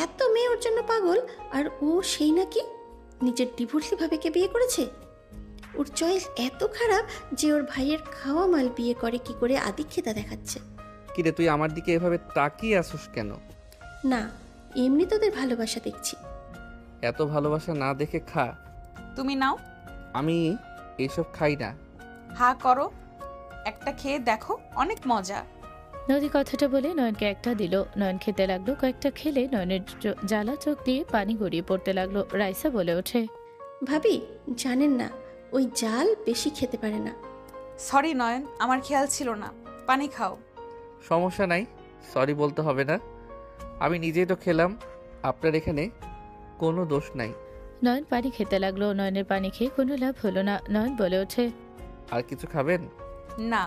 এত মেয়ে ওর জন্য পাগল, আর ও সেই নাকি নিজের ডিভোর্সি ভাবেকে বিয়ে করেছে। ওর চয়েস এত খারাপ যে ওর ভাইয়ের খাওয়া মাল বিয়ে করে কি করে আদিক্ষেতা দেখাচ্ছে। কিরে তুই আমার দিকে এভাবে তাকিয়ে আসুস কেন? না, এমনি তোদের ভালোবাসা দেখছি। এত ভালোবাসা না দেখে খা। তুমি নাও। আমি এইসব খাই না। হা করো, একটা খেয়ে দেখো, অনেক মজা। নদী কথাটা বলে নয়নকে একটা দিল। নয়ন খেতে লাগলো। কয়েকটা খেলে নয়নের জ্বালা চোখ দিয়ে পানি গড়িয়ে পড়তে লাগলো। রাইসা বলে ওঠে, ভাবি জানেন না, ওই জাল বেশি খেতে পারে না। সরি নয়ন, আমার খেয়াল ছিল না। পানি খাও। সমস্যা নাই, সরি বলতে হবে না, আমি নিজেই তো খেলাম, আপনার এখানে কোনো দোষ নাই। নয়ন পানি খেতে লাগলো। নয়নের পানি খেয়ে কোনো লাভ হলো না। নয়ন বলে ওঠে, আর কিছু খাবেন? না।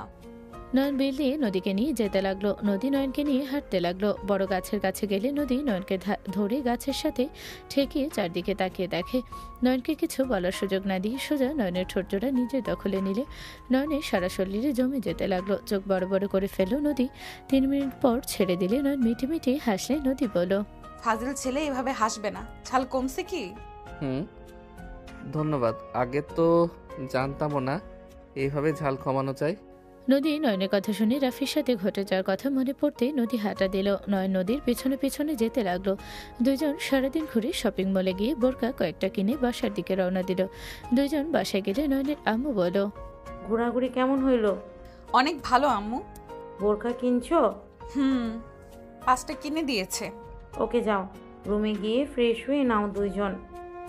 নয়ন বিল দিয়ে নদীকে নিয়ে যেতে লাগলো। নদী নয়নকে নিয়ে হাঁটতে লাগলো। বড় গাছের কাছে গেলে নদী নয়নকে ধরে গাছের সাথে ঠেকিয়ে চারদিকে তাকিয়ে দেখে। নয়নকে কিছু বলার সুযোগ না দিয়ে সোজা নয়নের ঠোঁটজোড়া নিজের দখলে নিলে নয়নের সারা শরীরে জমে যেতে লাগলো। চোখ বড় বড় করে ফেলল নদী। 3 মিনিট পর ছেড়ে দিলে নয়ন মিটি মিটি হাসলে। নদী বলল, ফাজিল ছেলে এভাবে হাসবে না, ছাল কমছে কি? ধন্যবাদ, আগে তো জানতামও না এইভাবে ঝাল কমানো যায়। নদী নয়নের কথা শুনে রাফির সাথে ঘটে যাওয়ার কথা মনে পড়তে নদী হাঁটা দিল। নয়ন নদীর পেছনে পেছনে যেতে লাগলো। দুজন সারাদিন ঘুরে শপিং মলে গিয়ে বোরকা কয়েকটা কিনে বাসার দিকে রওনা দিল। দুজন বাসায় গেলে নয়নের আম্মু বলল, ঘোরাঘুরি কেমন হইলো? অনেক ভালো আম্মু। বোরখা কিনছো? 5টা কিনে দিয়েছে। ওকে যাও, রুমে গিয়ে ফ্রেশ হয়ে নাও দুইজন।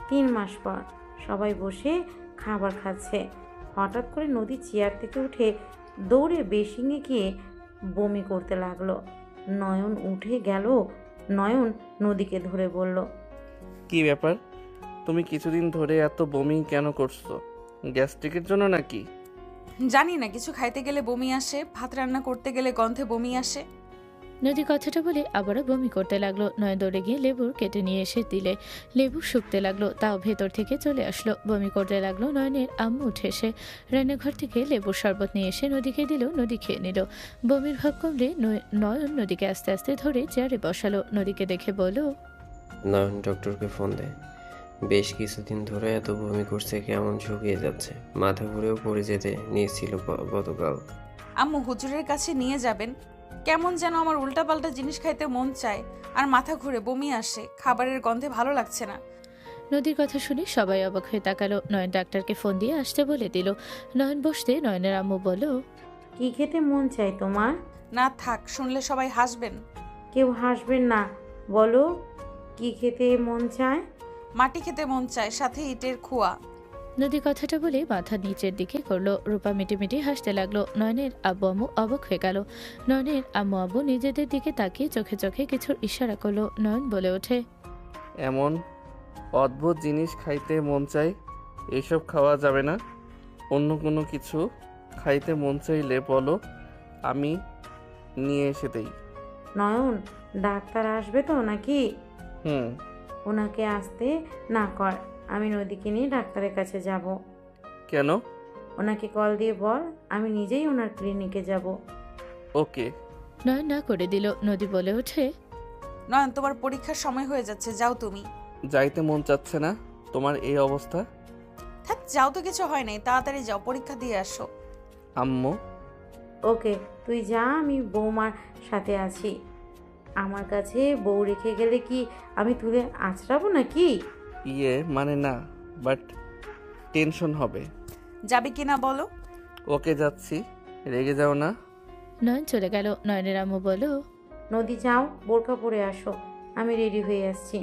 3 মাস পর সবাই বসে খাবার খাচ্ছে। হঠাৎ করে নদী চেয়ার থেকে উঠে দৌড়ে বেসিংয়ে গিয়ে বমি করতে লাগলো। নয়ন উঠে গেল। নয়ন নদীকে ধরে বলল, কি ব্যাপার? তুমি কিছুদিন ধরে এত বমি কেন করছো? গ্যাস্ট্রিকের জন্য নাকি? জানি না, কিছু খাইতে গেলে বমি আসে, ভাত রান্না করতে গেলে গন্ধে বমি আসে। নদী কথাটা বলে আবারও বমি করতে লাগলো। নয় দৌড়ে গিয়ে লেবুর কেটে নিয়ে এসে দিলে। লেবু শুকতে লাগলো, তাও ভেতর থেকে চলে আসলো। বমি করতে লাগলো। নয়নের আম্মু উঠে এসে রান্নাঘর থেকে লেবুর শরবত নিয়ে এসে নদীকে দিল। নদী খেয়ে নিল। বমির ভাব কমলে নয়ন নদীকে আস্তে আস্তে ধরে চেয়ারে বসালো। নদীকে দেখে বলল, নয়ন ডক্টরকে ফোন দে। বেশ কিছুদিন ধরে এত বমি করছে, কেমন শুকিয়ে যাচ্ছে, মাথা ঘুরেও পড়ে যেতে নিয়েছিল গতকাল। আম্মু হুজুরের কাছে নিয়ে যাবেন। কেমন যেন আমার উল্টাপাল্টা জিনিস খাইতে মন চায় আর মাথা ঘুরে বমি আসে, খাবারের গন্ধে ভালো লাগছে না। নদীর কথা শুনে সবাই অবাক হয়ে তাকালো। নয়ন ডাক্তারকে ফোন দিয়ে আসতে বলে দিল। নয়ন বসতে নয়নের আম্মু বলল, কি খেতে মন চাই তোমার? না থাক, শুনলে সবাই হাসবেন। কেউ হাসবেন না, বলো কি খেতে মন চায়? মাটি খেতে মন চায়, সাথে ইটের খোয়া। নদী কথাটা বলে মাথা নিচের দিকে করলো। রূপা মিটিমিটি হাসতে লাগলো। নয়নের আব্বু আম্মু অবাক হয়ে গেল। নয়নের আম্মু আব্বু নিজেদের দিকে তাকিয়ে চোখে চোখে কিছুর ইশারা করলো। নয়ন বলে ওঠে, এমন অদ্ভুত জিনিস খাইতে মন চাই, এসব খাওয়া যাবে না। অন্য কোনো কিছু খাইতে মন চাইলে বলো, আমি নিয়ে এসে দেই। নয়ন, ডাক্তার আসবে তো নাকি? হুম। ওনাকে আসতে না কর, আমি নদীকে নিয়ে ডাক্তারের কাছে যাব। কেন? ওনাকে কল দিয়ে বল আমি নিজেই ওনার ক্লিনিকে যাব। ওকে। নয়ন না করে দিল। নদী বলে ওঠে, নয়ন, তোমার পরীক্ষার সময় হয়ে যাচ্ছে, যাও তুমি। যাইতে মন চাচ্ছে না তোমার এই অবস্থা? থাক, যাও তো, কিছু হয় নাই, তাড়াতাড়ি যাও, পরীক্ষা দিয়ে আসো। আম্মু। ওকে তুই যা, আমি বৌমার সাথে আছি। আমার কাছে বউ রেখে গেলে কি আমি তুলে আঁচড়াবো নাকি? ইয়ে মানে না, বাট টেনশন হবে। যাবে কিনা বলো। ওকে যাচ্ছি, রেগে যাও না। নয়ন চলে গেল। নয়নের আম্মু বলল, নদী যাও, বোরকা পরে আসো, আমি রেডি হয়ে আসছি।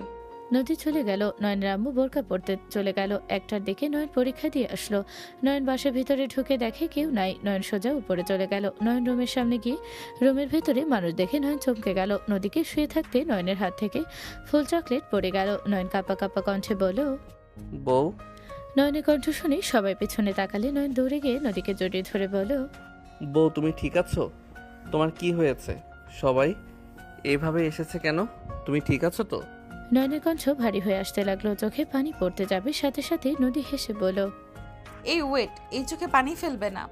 নদী চলে গেল। নয়নের আম্মু বোরকা পড়তে চলে গেল। 1টার দিকে নয়ন পরীক্ষা দিয়ে আসলো। নয়ন বাসার ভিতরে ঢুকে দেখে কেউ নাই। নয়ন সোজা উপরে চলে গেল। নয়ন রুমের সামনে গিয়ে রুমের ভেতরে মানুষ দেখে নয়ন চমকে গেল। নদীকে শুয়ে থাকতে নয়নের হাত থেকে ফুল চকলেট পড়ে গেল। নয়ন কাঁপা কাঁপা কণ্ঠে বলল, বউ। নয়নের কণ্ঠ শুনে সবাই পেছনে তাকালে। নয়ন দৌড়ে গিয়ে নদীকে জড়িয়ে ধরে বলল, বউ তুমি ঠিক আছো? তোমার কি হয়েছে? সবাই এইভাবে এসেছে কেন? তুমি ঠিক আছো তো? নয়নের কণ্ঠ ভারী হয়ে আসতে লাগলো। চোখে পানি পড়তে যাবে, সাথে সাথে নদী হেসে বলল, এই ওয়েট, এই চোখে পানি ফেলবে না।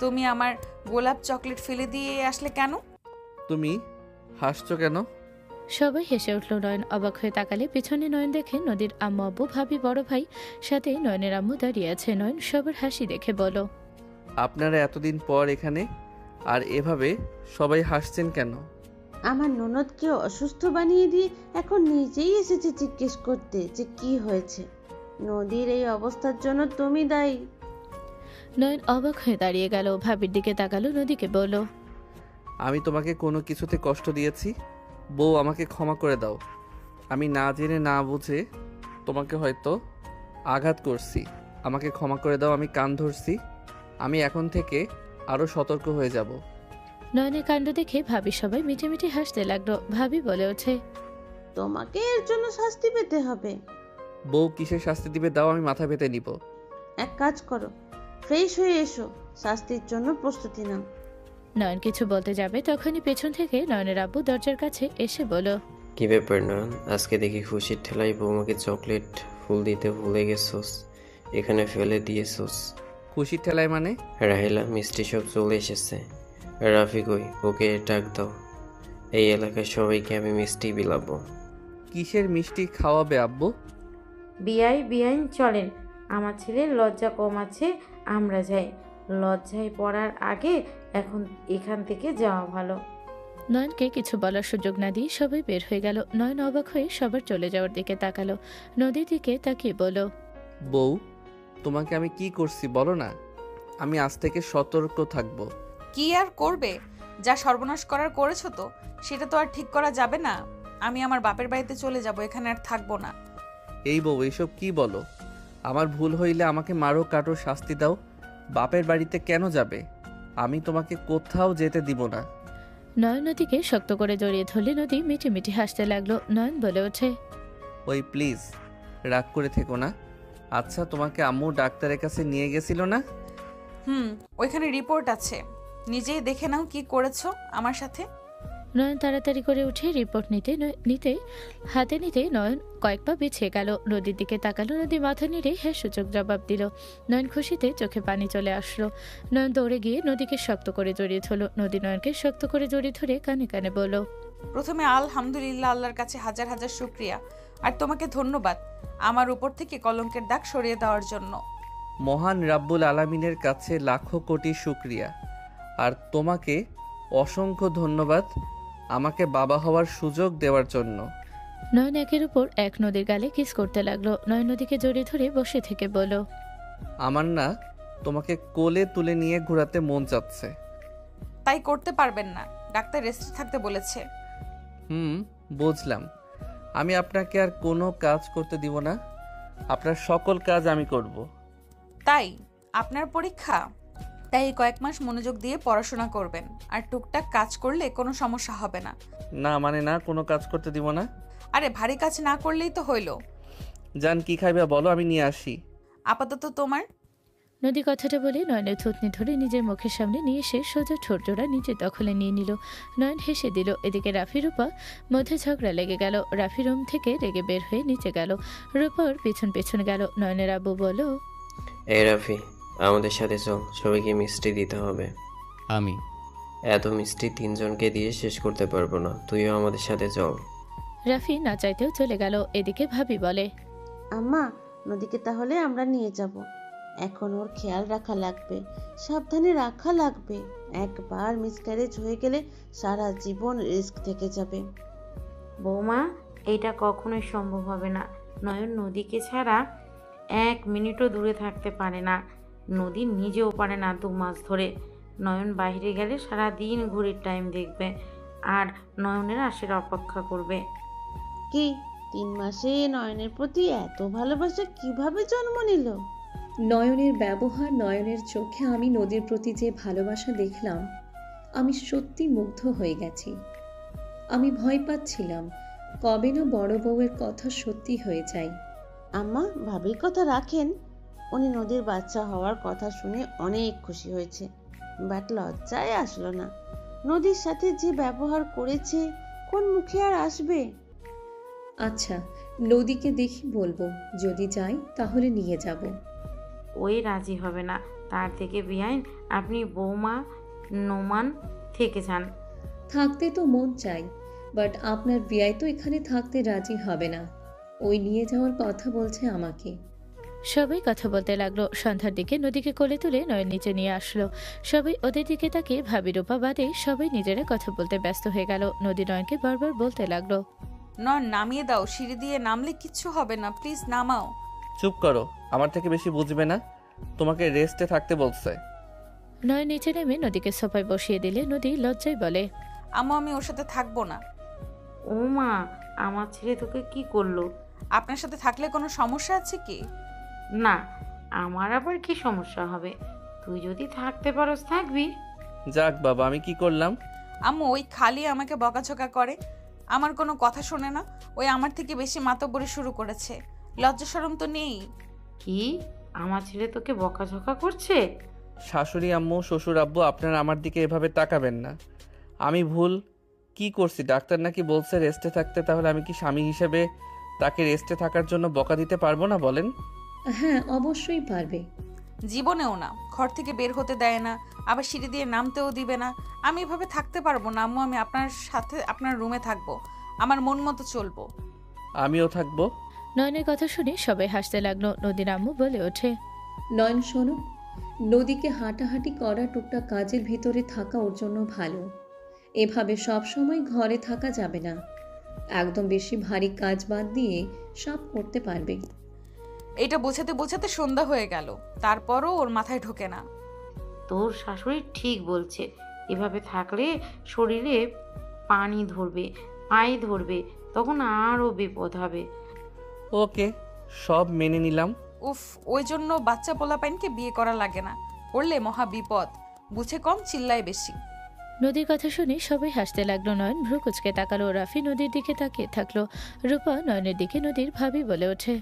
তুমি আমার গোলাপ চকলেট ফেলে দিয়ে আসলে কেন? তুমি হাসছো কেন? সবাই হেসে উঠল। নয়ন অবাক হয়ে তাকালে পিছনে নয়ন দেখে নদীর আম্মু আব্বু ভাবি বড় ভাই সাথে নয়নের আম্মু দাঁড়িয়ে আছে। নয়ন সবার হাসি দেখে বলো, আপনারা এতদিন পর এখানে, আর এভাবে সবাই হাসছেন কেন? আমার ননদকে অসুস্থ বানিয়ে দিয়ে এখন নিজেই এসেছে জিজ্ঞেস করতে যে কি হয়েছে। নদীর এই অবস্থার জন্য তুমি দায়ী। নয়ন অবাক হয়ে দাঁড়িয়ে গেল। ভাবির দিকে তাকালো। নদীকে বলল, আমি তোমাকে কোনো কিছুতে কষ্ট দিয়েছি? বউ আমাকে ক্ষমা করে দাও। আমি না জেনে না বুঝে তোমাকে হয়তো আঘাত করছি। আমাকে ক্ষমা করে দাও, আমি কান ধরছি। আমি এখন থেকে আরও সতর্ক হয়ে যাব। নয়নের কাণ্ড দেখে ভাবি সবাই মিটিমিটি হাসতে লাগলো। ভাবি বলে ওঠে, তোমাকে এর জন্য শাস্তি পেতে হবে। বউ কিসের শাস্তি দিবে দাও, আমি মাথা পেতে নিব। এক কাজ করো, ফ্রেশ হয়ে এসো, শাস্তির জন্য প্রস্তুতি নাও। নয়ন কিছু বলতে যাবে তখনই পেছন থেকে নয়নের আব্বু দরজার কাছে এসে বলল, কি ব্যাপার নয়ন, আজকে দেখি খুশির ঠেলায় বৌমাকে চকলেট ফুল দিতে ভুলে গেছোস, এখানে ফেলে দিয়েছোস। খুশির ঠেলায় মানে? রাহেলা মিষ্টি সব চলে এসেছে। রাফি কই, ওকে ডাক দাও। এই এলাকার সবাইকে আমি মিষ্টি বিলাবো। কিসের মিষ্টি খাওয়াবে আব্বু? বিয়াই বিয়াইন চলেন, আমার ছেলের লজ্জা কম আছে, আমরা যাই। লজ্জায় পড়ার আগে এখন এখান থেকে যাওয়া ভালো। নয়নকে কিছু বলার সুযোগ না দিয়ে সবাই বের হয়ে গেল। নয়ন অবাক হয়ে সবার চলে যাওয়ার দিকে তাকালো। নদীর দিকে তাকিয়ে বলল, বউ, তোমাকে আমি কি করছি বলো না? আমি আজ থেকে সতর্ক থাকবো। কি আর করবে? যা সর্বনাশ করার করেছো তো, সেটা তো আর ঠিক করা যাবে না। আমি আমার বাপের বাড়িতে চলে যাব, এখানে আর থাকবো না। এই বউ, এসব কি বলো? আমার ভুল হইলে আমাকে মারো, কাটো, শাস্তি দাও। বাপের বাড়িতে কেন যাবে? আমি তোমাকে কোথাও যেতে দিব না। নয়ন নদীকে শক্ত করে জড়িয়ে ধরলে নদী মিটি মিটি হাসতে লাগলো। নয়ন বলে ওঠে, ওই প্লিজ রাগ করে থেকো না। আচ্ছা, তোমাকে আম্মু ডাক্তারের কাছে নিয়ে গেছিল না? ওইখানে রিপোর্ট আছে, নিজেই দেখে নাও কি করেছো আমার সাথে। নয়ন তাড়াতাড়ি করে উঠে রিপোর্ট হাতে নিতে নয়ন কয়েক পা পিছিয়ে গেল। নদীর দিকে তাকালো। নদী মাথা নেড়ে হ্যাঁ সূচক জবাব দিল। নয়ন খুশিতে চোখে পানি চলে আসলো। নয়ন দৌড়ে গিয়ে নদীকে শক্ত করে জড়িয়ে ধরল। নদী নয়নকে শক্ত করে জড়িয়ে ধরে কানে কানে বলল, প্রথমে আলহামদুলিল্লাহ, আল্লাহর কাছে হাজার হাজার শুকরিয়া, আর তোমাকে ধন্যবাদ আমার উপর থেকে কলঙ্কের দাগ সরিয়ে দেওয়ার জন্য। মহান রাব্বুল আলামিনের কাছে লাখো কোটি শুকরিয়া, আর তোমাকে অসংখ্য ধন্যবাদ আমাকে বাবা হওয়ার সুযোগ দেওয়ার জন্য। নয়ন একের উপর এক নদীর গালে কিস করতে লাগলো। নয়ন নদীকে জড়িয়ে ধরে বসে থেকে বলল, আমার না তোমাকে কোলে তুলে নিয়ে ঘোরাতে মন চাচ্ছে। তাই করতে পারবেন না, ডাক্তার রেস্টে থাকতে বলেছে। বুঝলাম। আমি আপনাকে আর কোনো কাজ করতে দিব না, আপনার সকল কাজ আমি করব। তাই আপনার পরীক্ষা? তাই কয়েক মাস মনোযোগ দিয়ে পড়াশোনা করবেন, আর টুকটাক কাজ করলে কোনো সমস্যা হবে না। না মানে না, কোনো কাজ করতে দিব না। আরে ভারী কাজ না করলেই তো হইলো। জান, কি খাইবে বলো, আমি নিয়ে আসি। আপাতত তোমার। নদী কথাটা বলে নয়নের থুতনি ধরে নিজের মুখের সামনে নিয়ে এসে সোজা ঠোঁট জোড়া নিজের দখলে নিয়ে নিল। নয়ন হেসে দিল। এদিকে রাফি রূপা মধ্যে ঝগড়া লেগে গেল। রাফি রুম থেকে রেগে বের হয়ে নিচে গেল। রূপার পেছন পেছন গেল। নয়নের আব্বু বলল, এই রাফি, আমাদের সাথে চল, সবাইকে মিষ্টি দিতে হবে। আমি এত মিষ্টি তিনজনকে দিয়ে শেষ করতে পারবো না, তুইও আমাদের সাথে চল। রাফি না চাইতেও চলে গেল। এদিকে ভাবি বলে, আম্মা, নদীকে তাহলে আমরা নিয়ে যাব। এখন ওর খেয়াল রাখা লাগবে, সাবধানে রাখা লাগবে। একবার মিসক্যারেজ হয়ে গেলে সারা জীবন রিস্ক থেকে যাবে। বৌমা, এটা কখনোই সম্ভব হবে না। নয়ন নদীকে ছাড়া 1 মিনিটও দূরে থাকতে পারে না। নদী নিজেও পারে না 2 মাস ধরে। নয়ন বাইরে গেলে সারা দিন ঘড়ির টাইম দেখবে আর নয়নের আসার অপেক্ষা করবে। কি 3 মাসে নয়নের প্রতি এত ভালোবাসা কিভাবে জন্ম নিল? নয়নের ব্যবহার, নয়নের চোখে আমি নদীর প্রতি যে ভালোবাসা দেখলাম, আমি সত্যি মুগ্ধ হয়ে গেছি। আমি ভয় পাচ্ছিলাম কবে না বড় বউয়ের কথা সত্যি হয়ে যায়। আম্মা, ভাবির কথা রাখেন। উনি নদীর বাচ্চা হওয়ার কথা শুনে অনেক খুশি হয়েছে, বাট লজ্জায় আসলো না। নদীর সাথে যে ব্যবহার করেছে, কোন মুখে আর আসবে? আচ্ছা, নদীকে দেখি বলবো, যদি যাই তাহলে নিয়ে যাব। ওই রাজি হবে না, তার থেকে বিয়াইন আপনি বৌমা নোমান থেকে যান। থাকতে তো মন চাই, বাট আপনার বিয়াই তো এখানে থাকতে রাজি হবে না। ওই নিয়ে যাওয়ার কথা বলছে আমাকে। সবাই কথা বলতে লাগলো। সন্ধ্যার দিকে নদীকে কোলে তুলে নয়ন নিচে নিয়ে আসলো। সবাই ওদের দিকে তাকিয়ে ভাবি রূপা বাদে সবাই নিজেরা কথা বলতে ব্যস্ত হয়ে গেল। নদী নয়নকে বারবার বলতে লাগলো, নয়ন নামিয়ে দাও, সিঁড়ি দিয়ে নামলে কিচ্ছু হবে না, প্লিজ নামাও। চুপ করো, আমার থেকে বেশি বুঝবে না, তোমাকে রেস্টে থাকতে বলছে। নয়ন নিচে নেমে নদীকে সোফায় বসিয়ে দিলে নদী লজ্জায় বলে, আম্মু, আমি ওর সাথে থাকবো না। ও মা, আমার ছেলে তোকে কি করলো? আপনার সাথে থাকলে কোনো সমস্যা আছে কি? না, আমার আবার কি সমস্যা হবে? তুই যদি থাকতে পারোস থাকবি। যাক বাবা, আমি কি করলাম? আম্মু, ওই খালি আমাকে বকাঝকা করে, আমার কোনো কথা শোনে না। ওই আমার থেকে বেশি মাতব্বরি শুরু করেছে। লজ্জা শরম তো নেই। কি, আমার ছেলে তোকে বকাঝকা করছে? শাশুড়ি আম্মু, শ্বশুর আব্বু, আপনারা আমার দিকে এভাবে তাকাবেন না। আমি ভুল কি করছি? ডাক্তার নাকি বলছে রেস্টে থাকতে, তাহলে আমি কি স্বামী হিসেবে তাকে রেস্টে থাকার জন্য বকা দিতে পারবো না বলেন? হ্যাঁ, অবশ্যই পারবে। জীবনেও না, ঘর থেকে বের হতে দেয় না, আবার সিঁড়ি দিয়ে নামতেও দিবে না। আমি এভাবে থাকতে পারবো না আম্মু। আমি আপনার সাথে আপনার রুমে থাকবো, আমার মন মতো চলবো। আমিও থাকবো। নয়নের কথা শুনে সবাই হাসতে লাগলো। নদীর আম্মু বলে ওঠে, নয়ন শোনো, নদীকে হাঁটাহাঁটি করা টুকটাক কাজের ভিতরে থাকা ওর জন্য ভালো। এভাবে সব সময় ঘরে থাকা যাবে না। একদম বেশি ভারী কাজ বাদ দিয়ে সব করতে পারবে। এটা বোঝাতে বোঝাতে সন্ধ্যা হয়ে গেল, তারপরও ওর মাথায় ঢোকে না। তোর শাশুড়ি ঠিক বলছে, এভাবে থাকলে শরীরে পানি ধরবে, পায়ে ধরবে, তখন আরও বিপদ হবে। ওকে, সব মেনে নিলাম। উফ, ওই জন্য বাচ্চা পোলাপাইনকে বিয়ে করা লাগে না, করলে মহা বিপদ। বুঝে কম, চিল্লায় বেশি। নদীর কথা শুনে সবাই হাসতে লাগলো। নয়ন ভ্রু কুচকে তাকালো। রাফি নদীর দিকে তাকিয়ে থাকলো। রূপা নয়নের দিকে নদীর ভাবি বলে ওঠে,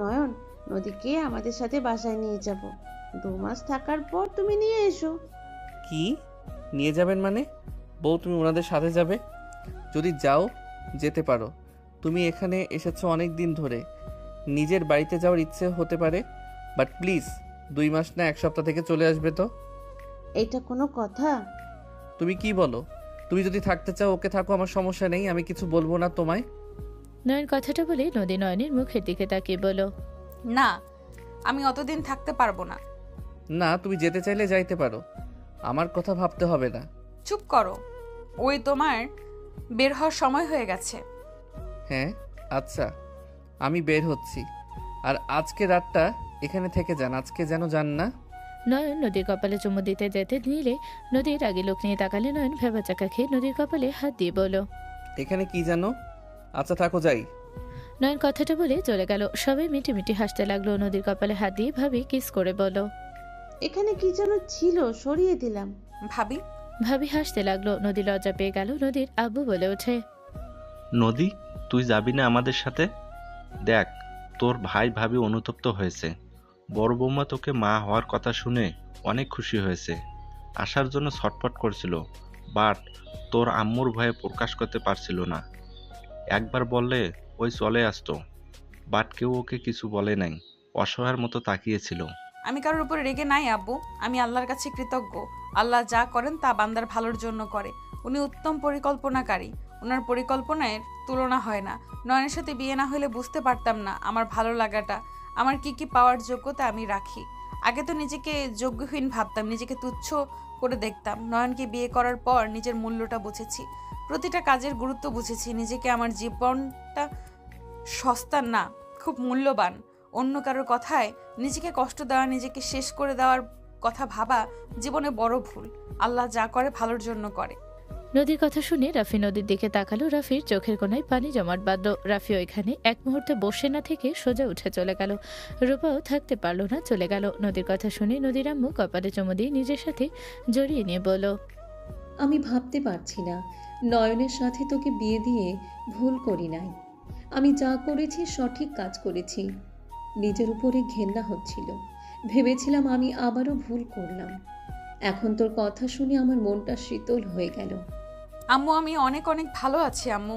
নয়ন, নদীকে আমাদের সাথে বাসায় নিয়ে যাব। 2 মাস থাকার পর তুমি নিয়ে এসো। কি নিয়ে যাবেন মানে? বউ, তুমি ওনাদের সাথে যাবে? যদি যাও যেতে পারো। তুমি এখানে এসেছো অনেক দিন ধরে, নিজের বাড়িতে যাওয়ার ইচ্ছে হতে পারে, বাট প্লিজ 2 মাস না 1 সপ্তাহ থেকে চলে আসবে তো। এটা কোনো কথা? তুমি কি বলো? তুমি যদি থাকতে চাও ওকে থাকো, আমার সমস্যা নেই, আমি কিছু বলবো না তোমায়। নয়ন কথাটা বলে নদী নয়নের মুখের দিকে তাকিয়ে বলল, না, আমি অতদিন থাকতে পারবো না। না, তুমি যেতে চাইলে যাইতে পারো, আমার কথা ভাবতে হবে না। চুপ করো, ওই তোমার বের হওয়ার সময় হয়ে গেছে। হ্যাঁ আচ্ছা, আমি বের হচ্ছি, আর আজকে রাতটা এখানে থেকে যান, আজকে যেন যান না। নয়ন নদীর কপালে চুমু দিতে যেতে নিলে নদীর আগে লোক নিয়ে তাকালে। নয়ন ভেবা চাকা খেয়ে নদীর কপালে হাত দিয়ে বলল, এখানে কি জানো? আচ্ছা থাকো, যাই। নয়ন কথাটা বলে চলে গেল। সবাই মিটি মিটি হাসতে লাগলো। নদীর কপালে হাত দিয়ে ভাবি কিস করে বলল, এখানে কি যেন ছিল, সরিয়ে দিলাম। ভাবি? ভাবি হাসতে লাগলো। নদী লজ্জা পেয়ে গেল। নদীর আব্বু বলে ওঠে, নদী, তুই যাবি না আমাদের সাথে? দেখ, তোর ভাই ভাবি অনুতপ্ত হয়েছে। বড় বৌমা তোকে মা হওয়ার কথা শুনে অনেক খুশি হয়েছে, আসার জন্য ছটফট করছিল, বাট তোর আম্মুর ভয়ে প্রকাশ করতে পারছিল না। একবার বললে ওই চলে আসতো, বাট কেউ ওকে কিছু বলে নাই, অসহায়ের মতো তাকিয়েছিল। আমি কারোর উপর রেগে নাই আব্বু, আমি আল্লাহর কাছে কৃতজ্ঞ। আল্লাহ যা করেন তা বান্দার ভালোর জন্য করে। উনি উত্তম পরিকল্পনাকারী, ওনার পরিকল্পনার তুলনা হয় না। নয়নের সাথে বিয়ে না হলে বুঝতে পারতাম না আমার ভালো লাগাটা, আমার কি কি পাওয়ার যোগ্যতা আমি রাখি। আগে তো নিজেকে যোগ্যহীন ভাবতাম, নিজেকে তুচ্ছ করে দেখতাম। নয়নকে বিয়ে করার পর নিজের মূল্যটা বুঝেছি, প্রতিটা কাজের গুরুত্ব বুঝেছি। নিজেকে আমার জীবনটা সস্তা না, খুব মূল্যবান। অন্য কারোর কথায় নিজেকে কষ্ট দেওয়া, নিজেকে শেষ করে দেওয়ার কথা ভাবা জীবনে বড় ভুল। আল্লাহ যা করে ভালোর জন্য করে। নদীর কথা শুনে রাফি নদীর দিকে তাকালো। রাফির চোখের কোনায় পানি জমাট বাঁধল। রাফি ওইখানে এক মুহূর্তে বসে না থেকে সোজা উঠে চলে গেল। রূপাও থাকতে পারল না, চলে গেল। নদীর কথা শুনে নদীর আম্মু কপালে চুমু দিয়ে নিজের সাথে জড়িয়ে নিয়ে বলল, আমি ভাবতে পারছি না নয়নের সাথে তোকে বিয়ে দিয়ে ভুল করি নাই। আমি যা করেছি সঠিক কাজ করেছি। নিজের উপরে ঘেন্না হচ্ছিল, ভেবেছিলাম আমি আবারও ভুল করলাম। এখন তোর কথা শুনে আমার মনটা শীতল হয়ে গেল। আম্মু, আমি অনেক অনেক ভালো আছি আম্মু।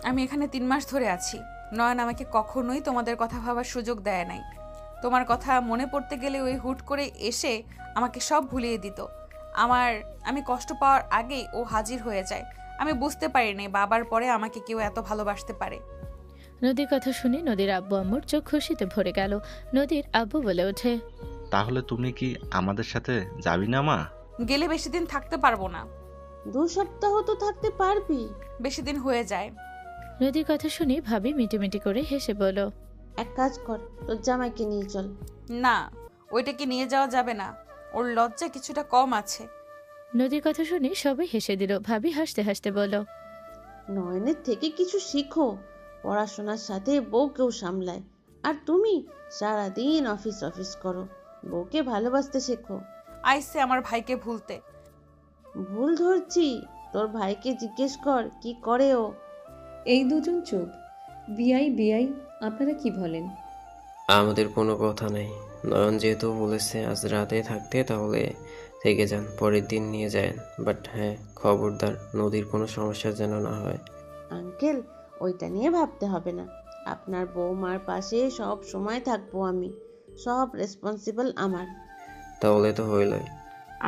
আমি এখানে 3 মাস ধরে আছি। নয়ন আমাকে কখনোই তোমাদের কথা ভাবার সুযোগ দেয় নাই। তোমার কথা মনে পড়তে গেলে ওই হুট করে এসে আমাকে সব ভুলিয়ে দিত। আমি কষ্ট পাওয়ার আগেই ও হাজির হয়ে যায়। আমি বুঝতে পারিনি বাবার পরে আমাকে কেউ এত ভালোবাসতে পারে। নদীর কথা শুনে নদীর আব্বু আম্মুর চোখ খুশিতে ভরে গেল। নদীর আব্বু বলে ওঠে, তাহলে তুমি কি আমাদের সাথে যাবি না মা? গেলে বেশি দিন থাকতে পারবো না। 2 সপ্তাহ তো থাকতে পারবি। বেশি দিন হয়ে যায়। নদীর কথা শুনে ভাবি মিটিমিটি করে হেসে বলল, এক কাজ কর, তোর জামাইকে নিয়ে চল। না, ওইটাকে নিয়ে যাওয়া যাবে না, ওর লজ্জা কিছুটা কম আছে। নদীর কথা শুনে সবাই হেসে দিল। ভাবি হাসতে হাসতে বলল, নয়নের থেকে কিছু শিখো, পড়াশোনার সাথে বউকেও সামলায়। আর তুমি সারাদিন অফিস অফিস করো, বউকে ভালোবাসতে শেখো। আইসে আমার ভাইকে ভুলতে। ভুল ধরছি? তোর ভাইকে জিজ্ঞেস কর কি করে ও। এই দুজন চুপ। বিআই আপনারা কি বলেন? আমাদের কোনো কথা নেই। নয়ন যেহেতু বলেছে আজ রাতে থাকতে, তাহলে থেকে যান, পরের দিন নিয়ে যায়। বাট হ্যাঁ, খবরদার নদীর কোনো সমস্যা যেন না হয়। আঙ্কেল, ওইটা নিয়ে ভাবতে হবে না। আপনার বৌমার পাশে সব সময় থাকবো আমি, সব রেসপন্সিবল আমার। তাহলে তো হইলই।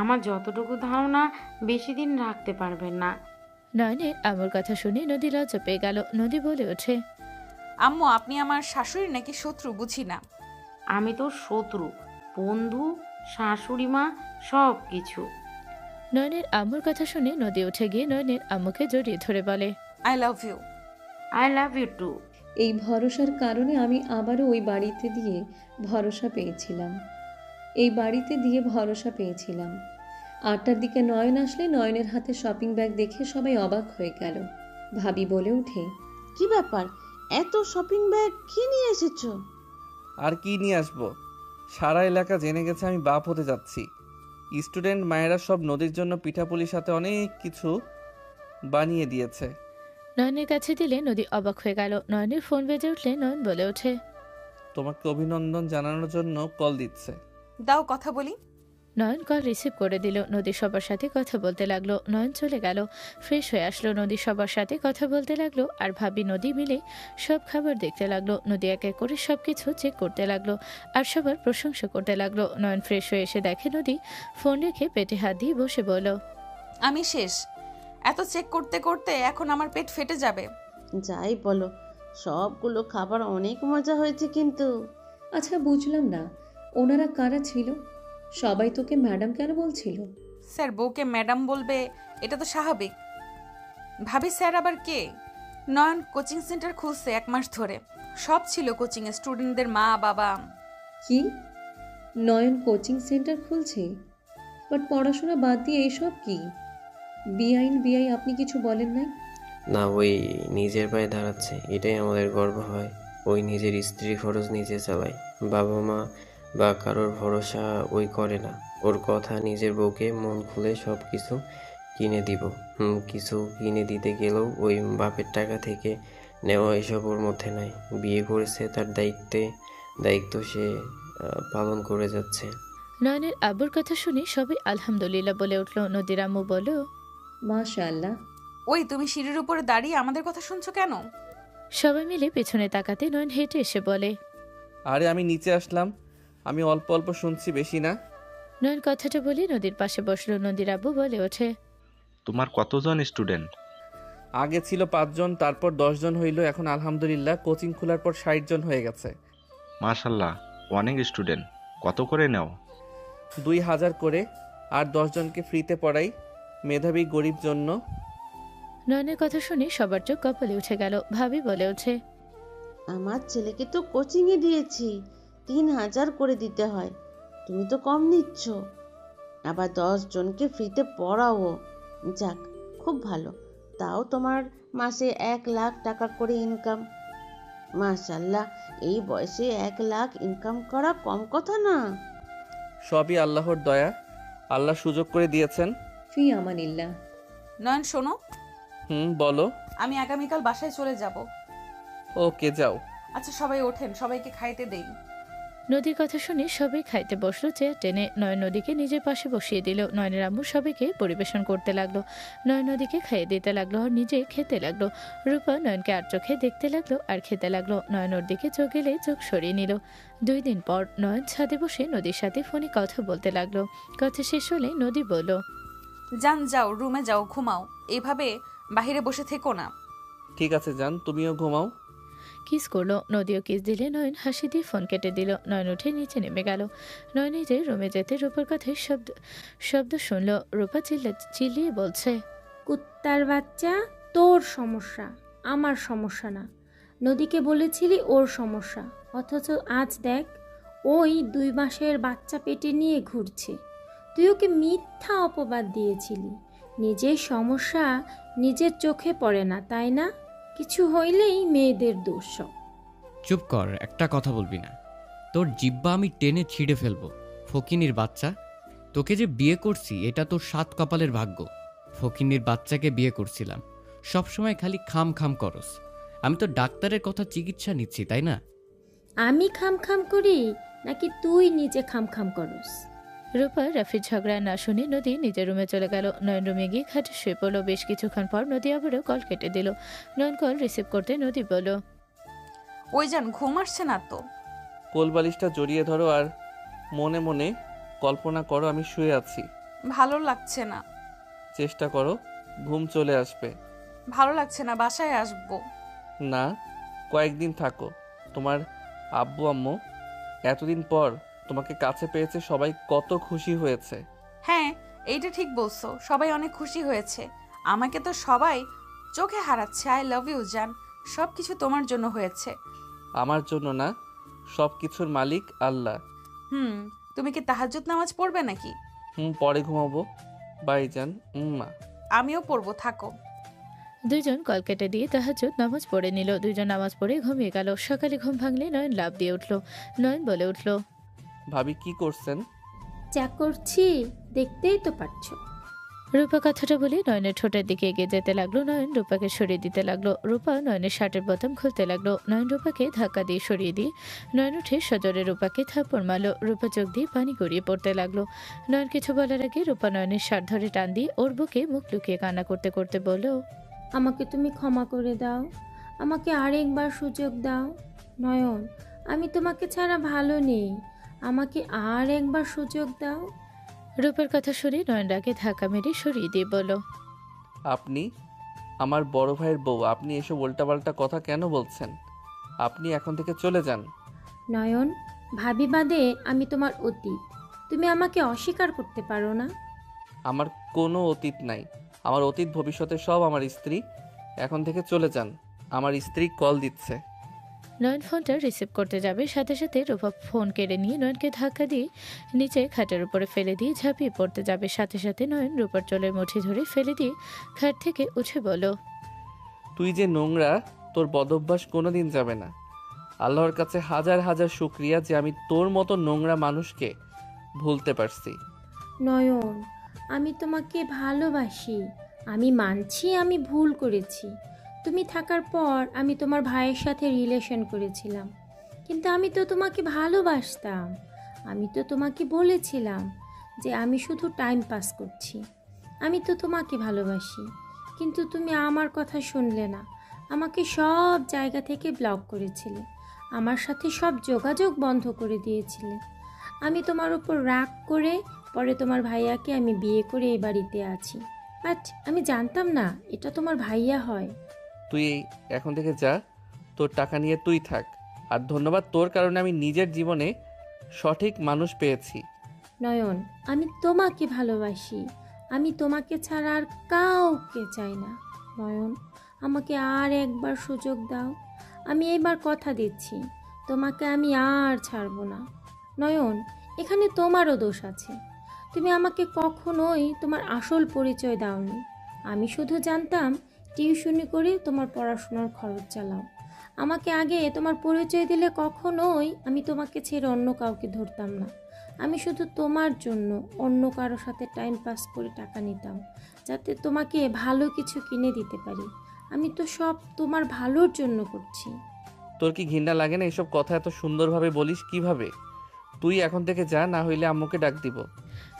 আমার যতটুকু ধারণা বেশি দিন রাখতে পারবেন না। নয়নের আম্মুর কথা শুনে নদী লজ্জা পেয়ে গেল। নদী বলে ওঠে, আম্মু, আপনি আমার শাশুড়ি নাকি শত্রু বুঝি না। আমি তোর শত্রু, বন্ধু শাশুড়ি মা, সব কিছু। নয়নের আম্মুর কথা শুনে নদী উঠে গিয়ে নয়নের আম্মুকে জড়িয়ে ধরে বলে, I love you. I love you too. এই ভরসার কারণে আমি আবারও ওই বাড়িতে দিয়ে ভরসা পেয়েছিলাম। এই বাড়িতে দিয়ে ভরসা পেয়েছিলাম। 8টার দিকে নয়ন আসলে নয়নের হাতে শপিং ব্যাগ দেখে সবাই অবাক হয়ে গেল। ভাবি বলে ওঠে, কি ব্যাপার, এত শপিং ব্যাগ কি নিয়ে এসেছো? আর কি নিয়ে আসবো? সারা এলাকা জেনে গেছে আমি বাপ হতে যাচ্ছি। স্টুডেন্ট মায়েরা সব নদীর জন্য পিঠাপুলির সাথে অনেক কিছু বানিয়ে দিয়েছে। নয়নের কাছে দিলে নদী অবাক হয়ে গেল। নয়নের ফোন বেজে উঠলে নয়ন বলে ওঠে, তোমাকে অভিনন্দন জানানোর জন্য কল দিচ্ছে। দাও কথা বলি। নয়ন কল রিসিভ করে দিল। নদী সবার সাথে কথা বলতে লাগলো। নয়ন চলে গেল। ফ্রেশ হয়ে আসলো। নদী সবার সাথে কথা বলতে লাগলো আর ভাবি নদী মিলে সব খাবার দেখতে লাগলো। নদী এক এক করে সবকিছু চেক করতে লাগলো আর সবার প্রশংসা করতে লাগলো। নয়ন ফ্রেশ হয়ে এসে দেখে নদী ফোন রেখে পেটে হাত দিয়ে বসে বলল, আমি শেষ। এত চেক করতে করতে এখন আমার পেট ফেটে যাবে। যাই বলো, সবগুলো খাবার অনেক মজা হয়েছে কিন্তু। আচ্ছা বুঝলাম না, ওনারা কারা ছিল? সবাই তোকে ম্যাডাম কেন বলছিল? স্যার বউকে ম্যাডাম বলবে এটা তো স্বাভাবিক। ভাবি স্যার আবার কে? নয়ন কোচিং সেন্টার খুলছে 1 মাস ধরে। সব ছিল কোচিংয়ে, স্টুডেন্টদের মা বাবা। কি? নয়ন কোচিং সেন্টার খুলছে? বাট পড়াশোনা বাদ দিয়ে এসব কি? বিআই আপনি কিছু বলেন নাই? না, ওই নিজের পায়ে দাঁড়াচ্ছে, এটাই আমাদের গর্ব হয়। ওই নিজের স্ত্রী খরচ নিজে চালায়, বাবা মা বা কারোর ভরসা ওই করে না। ওর কথা, নিজের বউকে মন খুলে সব কিছু কিনে দিব। কিছু কিনে দিতে গেলেও ওই বাপের টাকা থেকে নেওয়া, এসব ওর মধ্যে নাই। বিয়ে করেছে, তার দায়িত্ব সে পালন করে যাচ্ছে। নয়নের আব্বুর কথা শুনে সবাই আলহামদুলিল্লাহ বলে উঠল। নদীর আম্মু বলল, মাশাআল্লাহ। ওই তুমি সিঁড়ির উপরে দাঁড়িয়ে আমাদের কথা শুনছো কেন? সবাই মিলে পেছনে তাকাতে নয়ন হেঁটে এসে বলে, আরে আমি নিচে আসলাম, আমি অল্প অল্প শুনছি, বেশি না। নয়ন কথাটা বলে নদীর পাশে বসলো। নদীর আব্বু বলে ওঠে, তোমার কতজন স্টুডেন্ট? আগে ছিল 5 জন, তারপর 10 জন হইল, এখন আলহামদুলিল্লাহ কোচিং খোলার পর 60 জন হয়ে গেছে। মাশাল্লাহ, অনেক স্টুডেন্ট। কত করে নাও? 2000 করে, আর 10 জনকে ফ্রিতে পড়াই, মেধাবী গরিব জন্য। নয়নের কথা শুনে সবার চোখ কপালে উঠে গেল। ভাবি বলে ওঠে, আমার ছেলেকে তো কোচিংয়ে দিয়েছি, 3000 করে দিতে হয়। তুমি তো কম নিচ্ছ, আবার 10 জনকে ফ্রিতে পড়াও। যাক, খুব ভালো। তাও তোমার মাসে 1 লাখ টাকা করে ইনকাম। মাশাল্লাহ, এই বয়সে 1 লাখ ইনকাম করা কম কথা না। সবই আল্লাহর দয়া, আল্লাহ সুযোগ করে দিয়েছেন। ফি আমানিল্লাহ। নয়ন শোনো, বলো। আমি আগামীকাল বাসায় চলে যাব। ওকে, যাও। আচ্ছা সবাই ওঠেন, সবাইকে খাইতে দেই। নদীর কথা শুনে সবাই খাইতে বসলো। চেয়ার টেনে নয়ন নদীকে নিজের পাশে বসিয়ে দিল। নয়নের আম্মু সবাইকে পরিবেশন করতে লাগলো। নয়ন নদীকে খাইয়ে দিতে লাগলো আর নিজে খেতে লাগলো। রূপা নয়নকে আর চোখে দেখতে লাগলো আর খেতে লাগলো। নয়ন ওর দিকে চোখ গেলে চোখ সরিয়ে নিল। 2 দিন পর নয়ন ছাদে বসে নদীর সাথে ফোনে কথা বলতে লাগলো। কথা শেষ হলে নদী বলল, যান, যাও রুমে যাও, ঘুমাও। এইভাবে বাহিরে বসে থেকো না। ঠিক আছে যান, তুমিও ঘুমাও। কিস করলো। নদীও কিস দিলে নয়ন হাসি দিয়ে ফোন কেটে দিল। নয়ন উঠে নিচে নেমে গেল। নয়ন নিজে রুমে যেতে রূপার কথায় শব্দ শুনলো। রূপা চিল্লিয়ে বলছে, কুত্তার বাচ্চা, তোর সমস্যা, আমার সমস্যা না। নদীকে বলেছিলি ওর সমস্যা, অথচ আজ দেখ ওই 2 মাসের বাচ্চা পেটে নিয়ে ঘুরছে। তুই ওকে মিথ্যা অপবাদ দিয়েছিলি। নিজের সমস্যা নিজের চোখে পড়ে না, তাই না? কিছু হইলেই মেয়েদের দোষ সব। চুপ কর, একটা কথা বলবি না। তোর জিব্বা আমি টেনে ছিঁড়ে ফেলবো। ফকিনির বাচ্চা, তোকে যে বিয়ে করছি এটা তোর 7 কপালের ভাগ্য। ফকিনির বাচ্চাকে বিয়ে করছিলাম, সবসময় খালি খাম খাম করস। আমি তো ডাক্তারের কথা চিকিৎসা নিচ্ছি, তাই না? আমি খাম খাম করি নাকি তুই নিজে খাম খাম করস? রূপা রাফির ঝগড়া না শুনে নদী নিজের রুমে চলে গেল। নয়ন রুমে গিয়ে খাটে শুয়ে পড়লো। বেশ কিছুক্ষণ পর নদী আবারও কল কেটে দিল। নয়ন কল রিসিভ করতে নদী বলল, ওই যান, ঘুম আসছে না তো? কোলবালিশটা জড়িয়ে ধরো আর মনে মনে কল্পনা করো আমি শুয়ে আছি। ভালো লাগছে না। চেষ্টা করো, ঘুম চলে আসবে। ভালো লাগছে না, বাসায় আসবো। না, কয়েকদিন থাকো। তোমার আব্বু আম্মু এতদিন পর তোমাকে কাছে পেয়েছে, সবাই কত খুশি হয়েছে। হ্যাঁ, এইটা ঠিক বলছো, সবাই অনেক খুশি হয়েছে। আমাকে তো সবাই চোখে হারাচ্ছে। আই লাভ ইউ জান, সব কিছু তোমার জন্য হয়েছে। আমার জন্য না, সব কিছুর মালিক আল্লাহ। হুম, তুমি কি তাহাজ্জুদ নামাজ পড়বে নাকি? পরে ঘুমাবো। বাই জান। মা। আমিও পড়বো, থাকো। দুইজন কল কেটে দিয়ে তাহাজ্জুদ নামাজ পড়ে নিল। দুইজন নামাজ পড়ে ঘুমিয়ে গেল। সকালে ঘুম ভাঙলে নয়ন লাফ দিয়ে উঠল। নয়ন বলে উঠল, ভাবি কি করছেন? যা করছি দেখতেই তো পারছো। রূপা কথাটা বলে নয়নের ঠোঁটের দিকে এগিয়ে যেতে লাগলো। নয়ন রূপাকে সরিয়ে দিতে লাগলো। রূপা নয়নের শার্টের বোতাম খুলতে লাগলো। নয়ন রূপাকে ধাক্কা দিয়ে সরিয়ে দিয়ে নয়ন উঠে সজোরে রূপাকে থাপ্পড় মারল। রূপা চোখ দিয়ে পানি গড়িয়ে পড়তে লাগলো। নয়ন কিছু বলার আগে রূপা নয়নের শার্ট ধরে টান দিয়ে ওর বুকে মুখ লুকিয়ে কান্না করতে করতে বলল, আমাকে তুমি ক্ষমা করে দাও, আমাকে আরেকবার সুযোগ দাও। নয়ন, আমি তোমাকে ছাড়া ভালো নেই, আমাকে আর একবার সুযোগ দাও। রূপার কথা শুনে নয়ন রাগে ধাক্কা মেরে সরিয়ে দিয়ে বলল, আপনি আমার বড় ভাইয়ের বউ, আপনি এসব উল্টাপাল্টা কথা কেন বলছেন? আপনি এখন থেকে চলে যান। নয়ন, ভাবি বাদে আমি তোমার অতীত, তুমি আমাকে অস্বীকার করতে পারো না। আমার কোনো অতীত নাই। আমার অতীত ভবিষ্যতে সব আমার স্ত্রী। এখন থেকে চলে যান। আমার স্ত্রী কল দিচ্ছে। নয়ন ফোনটা রিসিভ করতে যাবে, সাথে সাথে রূপা ফোন কেড়ে নিয়ে নয়নকে ধাক্কা দিয়ে নিচে খাটের উপরে ফেলে দিয়ে ঝাঁপিয়ে পড়তে যাবে। সাথে সাথে নয়ন রূপার চুলের মুঠি ধরে ফেলে দিয়ে খাট থেকে উঠে বলো, তুই যে নোংরা, তোর বদভ্যাস কোনোদিন যাবে না। আল্লাহর কাছে হাজার হাজার শুক্রিয়া যে আমি তোর মতো নোংরা মানুষকে ভুলতে পারছি। নয়ন, আমি তোমাকে ভালোবাসি, আমি মানছি আমি ভুল করেছি। তুমি থাকার পর আমি তোমার ভাইয়ের সাথে রিলেশন করেছিলাম, কিন্তু আমি তো তোমাকে ভালোবাসতাম। আমি তো তোমাকে বলেছিলাম যে আমি শুধু টাইম পাস করছি। আমি তো তোমাকে ভালোবাসি, কিন্তু তুমি আমার কথা শুনলে না। আমাকে সব জায়গা থেকে ব্লক করেছিলে, আমার সাথে সব যোগাযোগ বন্ধ করে দিয়েছিলে। আমি তোমার উপর রাগ করে পরে তোমার ভাইয়াকে আমি বিয়ে করে এই বাড়িতে আছি, বাট আমি জানতাম না এটা তোমার ভাইয়া হয়। তুই এখন থেকে যা, তোর টাকা নিয়ে তুই থাক। আর ধন্যবাদ, তোর কারণে আমি নিজের জীবনে সঠিক মানুষ পেয়েছি। নয়ন, আমি তোমাকে ভালোবাসি, আমি তোমাকে ছাড়া আর কাউকে চাই না। নয়ন, আমাকে আর একবার সুযোগ দাও, আমি এইবার কথা দিচ্ছি তোমাকে আমি আর ছাড়বো না। নয়ন, এখানে তোমারও দোষ আছে, তুমি আমাকে কখনোই তোমার আসল পরিচয় দাওনি। আমি শুধু জানতাম টিউশনি করে তোমার পড়াশোনার খরচ চালাও। আমাকে আগে তোমার পরিচয় দিলে কখনোই আমি তোমাকে ছেড়ে অন্য কাউকে ধরতাম না। আমি শুধু তোমার জন্য অন্য কারোর সাথে টাইম পাস করে টাকা নিতাম, যাতে তোমাকে ভালো কিছু কিনে দিতে পারি। আমি তো সব তোমার ভালোর জন্য করছি। তোর কি ঘৃণা লাগে না এসব কথা এত সুন্দরভাবে বলিস কিভাবে? তুই এখন থেকে যা, না হইলে আম্মুকে ডাক দিব।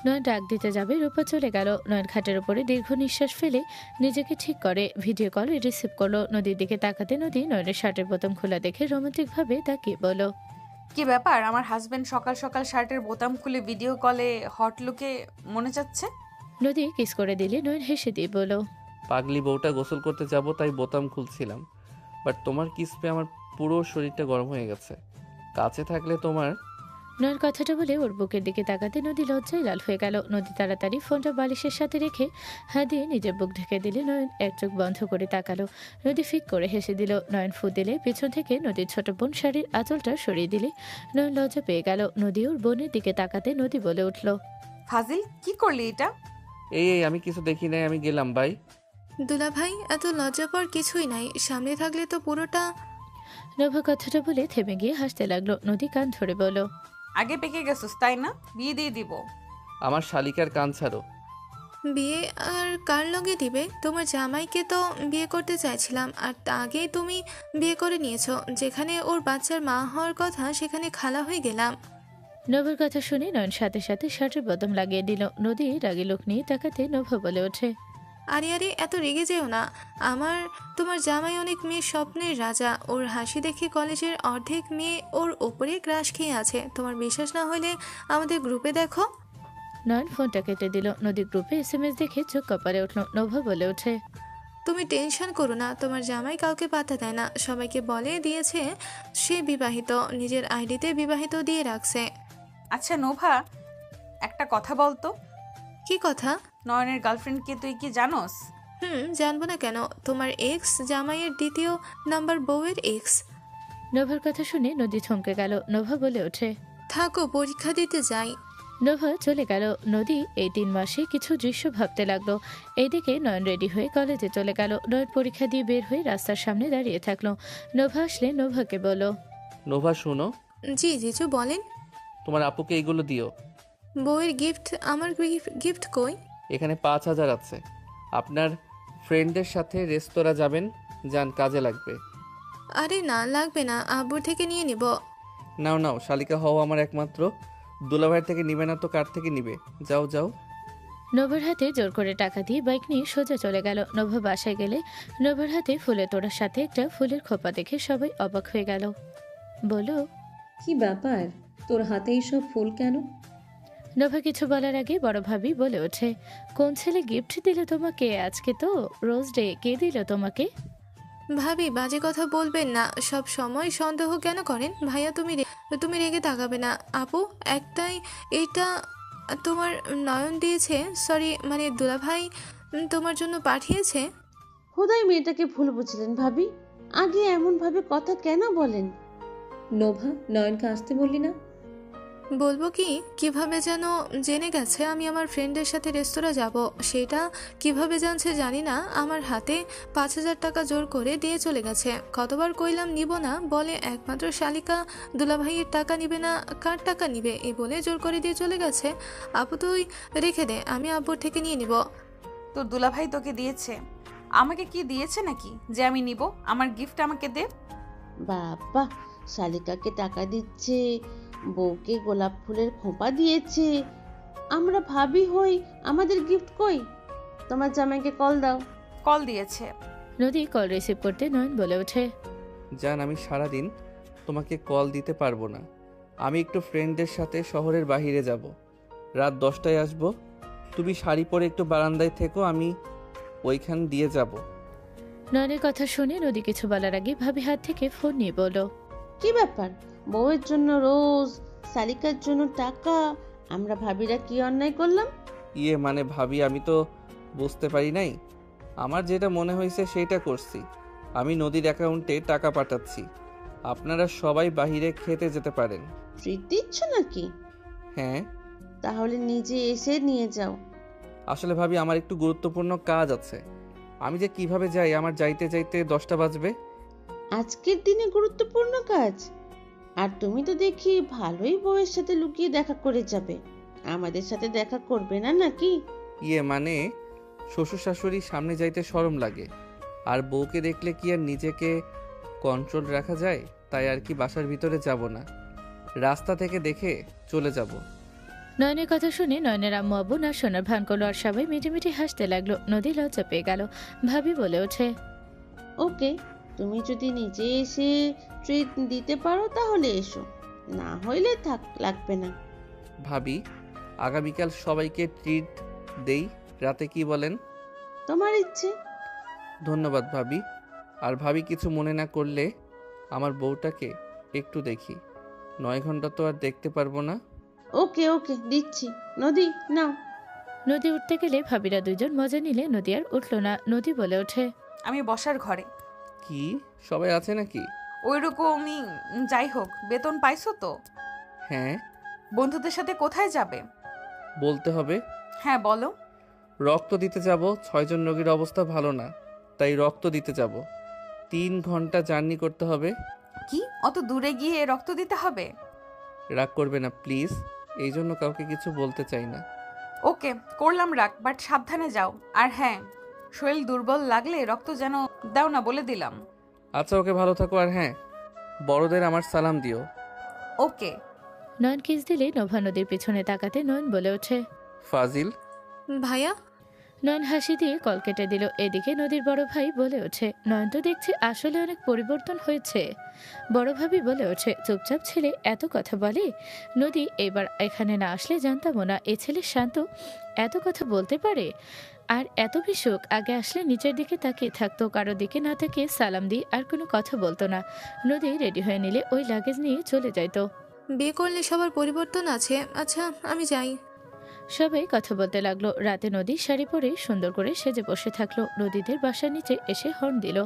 নয়ন ডাক দিতে যাবে, রূপা চলে গেল। নয়ন খাটের উপরে দীর্ঘ নিঃশ্বাস ফেলে নিজেকে ঠিক করে ভিডিও কল রিসিভ করলো। নদীর দিকে তাকাতে নদী নয়নের শার্টের বোতাম খোলা দেখে রোমান্টিকভাবে তাকিয়ে বলো, কি ব্যাপার, আমার হাজবেন্ড সকাল সকাল শার্টের বোতাম খুলে ভিডিও কলে হট লুকে মনে যাচ্ছে? নদী কিস করে দিলে নয়ন হেসে দিয়ে বলো, পাগলি বউটা গোসল করতে যাব তাই বোতাম খুলছিলাম, বাট তোমার কিস পেয়ে আমার পুরো শরীরটা গরম হয়ে গেছে। কাছে থাকলে তোমার। নয়ন কথাটা বলে ওর বুকের দিকে তাকাতে নদী লজ্জায় লাল হয়ে গেল। নদী তাড়াতাড়ি ফোনটা বালিশের সাথে রেখে হাত দিয়ে নিজের বুক ঢেকে দিলে। নয়ন এক চোখ বন্ধ করে তাকালো। নদী ফিক করে হেসে দিল। নয়ন ফু দিলে পেছন থেকে নদীর ছোট বোন শাড়ির আঁচলটা সরিয়ে দিলে। নয়ন লজ্জা পেয়ে গেল। নদী ওর বোনের দিকে তাকাতে নদী বলে উঠল, ফাজিল, কি করলি এটা? এই আমি কিছু দেখি নাই, আমি গেলাম। বাই। দুলা ভাই, এত লজ্জাকর কিছুই নাই, সামনে থাকলে তো পুরোটা। নভা কথাটা বলে থেমে গিয়ে হাসতে লাগলো। নদী কান ধরে বলল, আগে পেকে গেছিস তাই না? বিয়ে দিয়ে দিব। আমার শালিকার কান ছাড়ো। বিয়ে আর কার লগে দিবে? তোমার জামাইকে তো বিয়ে করতে চাইছিলাম, আর আগেই তুমি বিয়ে করে নিয়েছো। যেখানে ওর বাচ্চার মা হওয়ার কথা সেখানে খালা হয়ে গেলাম। নভার কথা শুনে নয়ন সাথে সাথে শার্টের বোতাম লাগিয়ে দিল। নদী রাগে লোক নিয়ে তাকাতে নভা বলে ওঠে, আরে আরে, এত রেগে যেও না। তোমার জামাই অনেক মেয়ের স্বপ্নের রাজা। ওর হাসি দেখে কলেজের অর্ধেক মেয়ে ওর ওপরে ক্রাশ খেয়ে আছে। তোমার বিশ্বাস না হলে আমাদের গ্রুপে দেখো। নয়ন ফোনটা কেটে দিল। নদী গ্রুপে SMS দেখে চোখ কপালে উঠল। নভা বলে ওঠে, তুমি টেনশন করো না, তোমার জামাই কাউকে পাত্তা দেয় না। সবাইকে বলে দিয়েছে সে বিবাহিত, নিজের আইডিতে বিবাহিত দিয়ে রাখছে। আচ্ছা নোভা, একটা কথা বলতো, কি কথা? নয়নের গার্লফ্রেন্ডকে তুই কি জানোস? জানবো না কেন? তোমার এক্স জামাইয়ের দ্বিতীয় নাম্বার বউয়ের এক্স। নোভার কথা শুনে নদী থমকে গেল। নোভা বলে ওঠে, থাকো, পরীক্ষা দিতে যাই। নোভা চলে গেল। নদী এই 3 মাসে কিছু দৃশ্য ভাবতে লাগলো। এইদিকে নয়ন রেডি হয়ে কলেজে চলে গেল। নয়ন পরীক্ষা দিয়ে বের হয়ে রাস্তার সামনে দাঁড়িয়ে থাকলো। নোভা আসলে নোভাকে বলো, নোভা শোনো, জি জিজু বলেন। তোমার আপুকে এইগুলো দিও। বউয়ের গিফট? আমার গিফট কই? এখানে 5,000 আছে। আপনার ফ্রেন্ডদের সাথে রেস্তোরাঁ যাবেন, যান, কাজে লাগবে। আরে না, লাগবে না, আব্বুর থেকে নিয়ে নিব। নাও নাও, শালিকা হও আমার একমাত্র। দুলাভাইয়ের থেকে নিবে না তো কার থেকে নিবে? যাও যাও। নোভার হাতে জোর করে টাকা দিয়ে বাইক নিয়ে সোজা চলে গেল। নোভা বাসায় গেলে নোভার হাতে ফুলের তোড়ার সাথে একটা ফুলের খোপা দেখে সবাই অবাক হয়ে গেল। বলো, কি ব্যাপার, তোর হাতে এইসব ফুল কেন? নোভা কিছু বলার আগে বড় ভাবি বলে ওঠে, কোন ছেলে গিফট দিল তোমাকে? আজকে তো রোজ ডে, কে দিল তোমাকে? ভাবি, বাজে কথা বলবেন না। সব সময় সন্দেহ কেন করেন? ভাইয়া তুমি রেগে তাকাবে না। আপু, একটাই, এইটা তোমার নয়ন দিয়েছে, সরি মানে দুলাভাই তোমার জন্য পাঠিয়েছে। খোদাই মেয়েটাকে ভুল বুঝলেন ভাবি। আগে এমনভাবে কথা কেন বলেন? নোভা, নয়নকে আসতে বললি না? বলবো কি, কিভাবে যেন জেনে গেছে আমি আমার ফ্রেন্ডের সাথে রেস্তোরাঁ যাব। সেটা কিভাবে জানছে জানি না। আমার হাতে 5,000 টাকা জোর করে দিয়ে চলে গেছে। কতবার কইলাম নিব না, বলে একমাত্র শালিকা দুলাভাইয়ের টাকা নিবে না, কার টাকা নিবে, এ বলে জোর করে দিয়ে চলে গেছে। আপু তুই রেখে দে, আমি আব্বুর থেকে নিয়ে নিব। তোর দুলাভাই তোকে দিয়েছে? আমাকে কি দিয়েছে নাকি যে আমি নিব? আমার গিফট আমাকে দে। বাবা, শালিকাকে টাকা দিচ্ছে, বউকে গোলাপ ফুলের খোঁপা দিয়েছে, আমরা ভাবি হই, আমাদের গিফট কই? তোমার জামাইকে কল দাও। কল দিয়েছে। নদী কল রিসিভ করতে নয়ন বলে ওঠে, জান, আমি সারাদিন তোমাকে কল দিতে পারবো না। আমি একটু ফ্রেন্ডদের সাথে শহরের বাইরে যাব, রাত 10টায় আসবো। তুমি শাড়ি পরে একটু বারান্দায় থেকো, আমি ওইখান দিয়ে যাব। নয়নের কথা শুনে নদী কিছু বলার আগে ভাবি হাত থেকে ফোন নিয়ে বলল, কি ব্যাপার? বউয়ের জন্য রোজ, শালিকার জন্য টাকা, আমরা ভাবিরা কি অন্যায় করলাম? মানে ভাবি, আমি তো বুঝতে পারি নাই। আমার যেটা মনে হয়েছে সেইটা করছি। আমি নদীর অ্যাকাউন্টে টাকা পাঠাচ্ছি। আপনারা সবাই বাইরে খেতে যেতে পারেন। ট্রিট দিচ্ছ নাকি? হ্যাঁ। তাহলে নিজে এসে নিয়ে যাও। আসলে ভাবি, আমার একটু গুরুত্বপূর্ণ কাজ আছে। আমি যে কিভাবে যাই, আমার যাইতে যাইতে 10টা বাজবে। আজকের দিনে গুরুত্বপূর্ণ কাজ? আর তুমি তো দেখি ভালোই বউয়ের সাথে লুকিয়ে দেখা করে যাবে, আমাদের সাথে দেখা করবে না নাকি? মানে শ্বশুর শাশুড়ি সামনে যাইতে শরম লাগে, আর বউকে দেখলে কি আর নিজেকে কন্ট্রোল রাখা যায়? তাই আর কি বাসার ভিতরে যাব না, রাস্তা থেকে দেখে চলে যাব। নয়নের কথা শুনে নয়নের আম্মু আব্বু না শোনার ভান করলো আর সবাই মিটিমিটি হাসতে লাগলো। নদী লজ্জা পেয়ে গেল। ভাবি বলে ওঠে, ওকে, তুমি যদি নিজে এসে ট্রিট দিতে পারো তাহলে এসো, না হইলে থাক, লাগবে না। ভাবি, আগামীকাল সবাইকে ট্রিট দেই, রাতে কি বলেন? তোমার ইচ্ছে। ধন্যবাদ ভাবি। আর ভাবি কিছু মনে না করলে আমার বউটাকে একটু দেখি, 9 ঘন্টা তো আর দেখতে পারবো না। ওকে ওকে, দিচ্ছি। নদী নাও। নদী উঠতে গেলে ভাবিরা দুজন মজা নিলে নদী আর উঠলো না। নদী বলে ওঠে, আমি বসার ঘরে। কি সবাই আছে নাকি? ওইরকমই, যাই হোক, বেতন পাইছো তো? হ্যাঁ। বন্ধুদের সাথে কোথায় যাবে? বলতে হবে। হ্যাঁ বলো। রক্ত দিতে যাব। 6 জন রোগীর অবস্থা ভালো না, তাই রক্ত দিতে যাব। 3 ঘন্টা জার্নি করতে হবে। কি, অত দূরে গিয়ে রক্ত দিতে হবে? রাগ করবে না প্লিজ, এই জন্য কাউকে কিছু বলতে চাই না। ওকে, করলাম রাগ, বাট সাবধানে যাও। আর হ্যাঁ, শরীর দুর্বল লাগলে রক্ত যেন দাও না, বলে দিলাম। আচ্ছা ওকে, ভালো থাকো। আর হ্যাঁ, বড়দের আমার সালাম দিও। ওকে। নয়ন কিস দিলে নোভা নদীর পিছনে তাকাতে নয়ন বলে ওঠে, ফাজিল। ভাইয়া। নয়ন হাসি দিয়ে কল কেটে দিল। এদিকে নদীর বড় ভাই বলে ওঠে, নয়ন তো দেখছি আসলে অনেক পরিবর্তন হয়েছে। বড় ভাবি বলে ওঠে, চুপচাপ ছেলে এত কথা বলে? নদী এবার এখানে না আসলে জানতামও না এ ছেলে শান্ত এত কথা বলতে পারে। আর এত বিশুক, আগে আসলে নিচের দিকে তাকিয়ে থাকতো, কারো দিকে না তাকিয়ে সালাম দিয়ে আর কোনো কথা বলতো না। নদী রেডি হয়ে নিলে ওই লাগেজ নিয়ে চলে যাইতো। বিয়ে করলে সবার পরিবর্তন আছে। আচ্ছা আমি যাই। সবাই কথা বলতে লাগলো। রাতে নদী শাড়ি পরে সুন্দর করে সেজে বসে থাকলো। নদীদের বাসার নিচে এসে হর্ন দিল।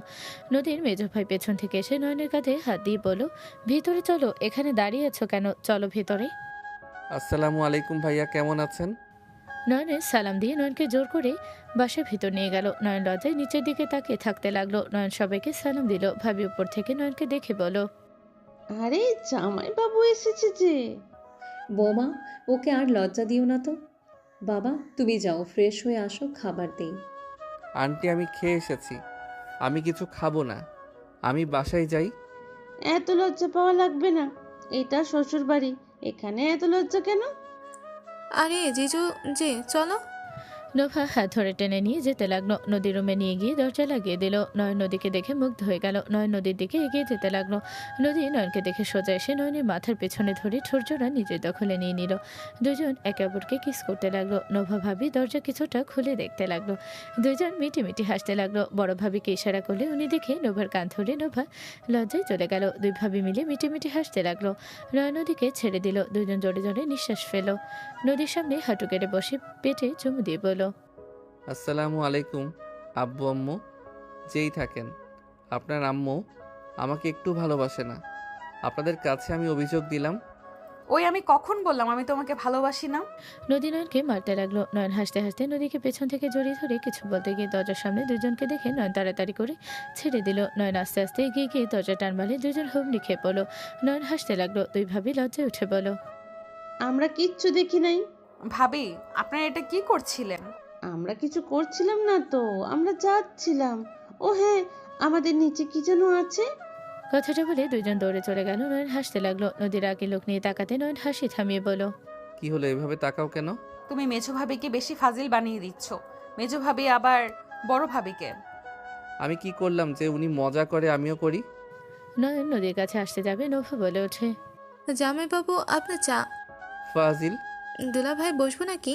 নদীর মেজ ভাই পেছন থেকে এসে নয়নের কাঁধে হাত দিয়ে বলল, ভিতরে চলো, এখানে দাঁড়িয়ে আছো কেন, চলো ভেতরে। আসসালামু আলাইকুম ভাইয়া, কেমন আছেন? নয়নের সালাম দিয়ে নয়নকে জোর করে বাসার ভিতর নিয়ে গেল। নয়ন লজ্জায় নিচের দিকে তাকিয়ে থাকতে লাগলো। নয়ন সবাইকে সালাম দিল। ভাবি উপর থেকে নয়নকে দেখে বলো, আরে জামাই বাবু এসেছে যে। বৌমা, ওকে আর লজ্জা দিও না তো। বাবা তুমি যাও, ফ্রেশ হয়ে আসো, খাবার দেই। আন্টি আমি খেয়ে এসেছি, আমি কিছু খাবো না, আমি বাসায় যাই। এত লজ্জা পাওয়া লাগবে না, এটা শ্বশুর বাড়ি, এখানে এত লজ্জা কেন? আরে জিজু যে চলো। নোভা হাত ধরে টেনে নিয়ে যেতে লাগলো। নদীর রুমে নিয়ে গিয়ে দরজা লাগিয়ে দিল। নয়ন নদীকে দেখে মুগ্ধ হয়ে গেল। নয়ন নদীর দিকে এগিয়ে যেতে লাগলো। নদী নয়নকে দেখে সোজা এসে নয়নের মাথার পেছনে ধরে ঠোরজোড়া নিজের দখলে নিয়ে নিল। দুজন একে অপরকে কিস করতে লাগলো। নোভা ভাবি দরজা কিছুটা খুলে দেখতে লাগলো। দুজন মিটিমিটি হাসতে লাগলো। বড় ভাবিকে ইশারা করলে উনি দেখে নোভার কান ধরে নোভা লজ্জায় চলে গেল। দুই ভাবি মিলে মিটিমিটি হাসতে লাগলো। নয়ন নদীকে ছেড়ে দিল। দুজন জোরে জোরে নিঃশ্বাস ফেল। নদীর সামনে হাঁটু কেটে বসে পেটে চুমু দিয়ে বলল, আসসালামু আলাইকুম আব্বু আম্মু, যেই থাকেন। আপনার আম্মু আমাকে একটু ভালোবাসে না, আপনাদের কাছে আমি অভিযোগ দিলাম। ওই আমি কখন বললাম আমি তোমাকে ভালোবাসি না? নদী নয়নকে মারতে লাগলো। নয়ন হাসতে হাসতে নদীকে পেছন থেকে জড়িয়ে ধরে কিছু বলতে গিয়ে দরজার সামনে দুজনকে দেখে নয়ন তাড়াতাড়ি করে ছেড়ে দিল। নয়ন আস্তে আস্তে এগিয়ে গিয়ে দরজা টান মারলে দুজন হুমড়ি খেয়ে পড়লো। নয়ন হাসতে লাগলো। দুই ভাবি লজ্জায় উঠে বলো, আমরা কিচ্ছু দেখি নাই। ভাবি আপনারা এটা কি করছিলেন? আমরা কিছু করছিলাম না তো, আমরা যাচ্ছিলাম। ও হ্যাঁ, আমাদের নিচে কি যেন আছে। কথাটা বলে দুইজন দৌড়ে চলে গেল। নয়ন হাসতে লাগলো। নদীর আগে লোক নিয়ে তাকাতে নয়ন হাসি থামিয়ে বলো, কি হলো, এভাবে তাকাও কেন? তুমি মেজো ভাবিকে বেশি ফাজিল বানিয়ে দিচ্ছ। মেজো ভাবি আবার বড় ভাবিকে। আমি কি করলাম যে উনি মজা করে আমিও করি? নয়ন নদীর কাছে আসতে যাবে, নোভা বলে ওঠে, জামাইবাবু আপনার চা। ফাজিল। দুলা ভাই বসবো নাকি?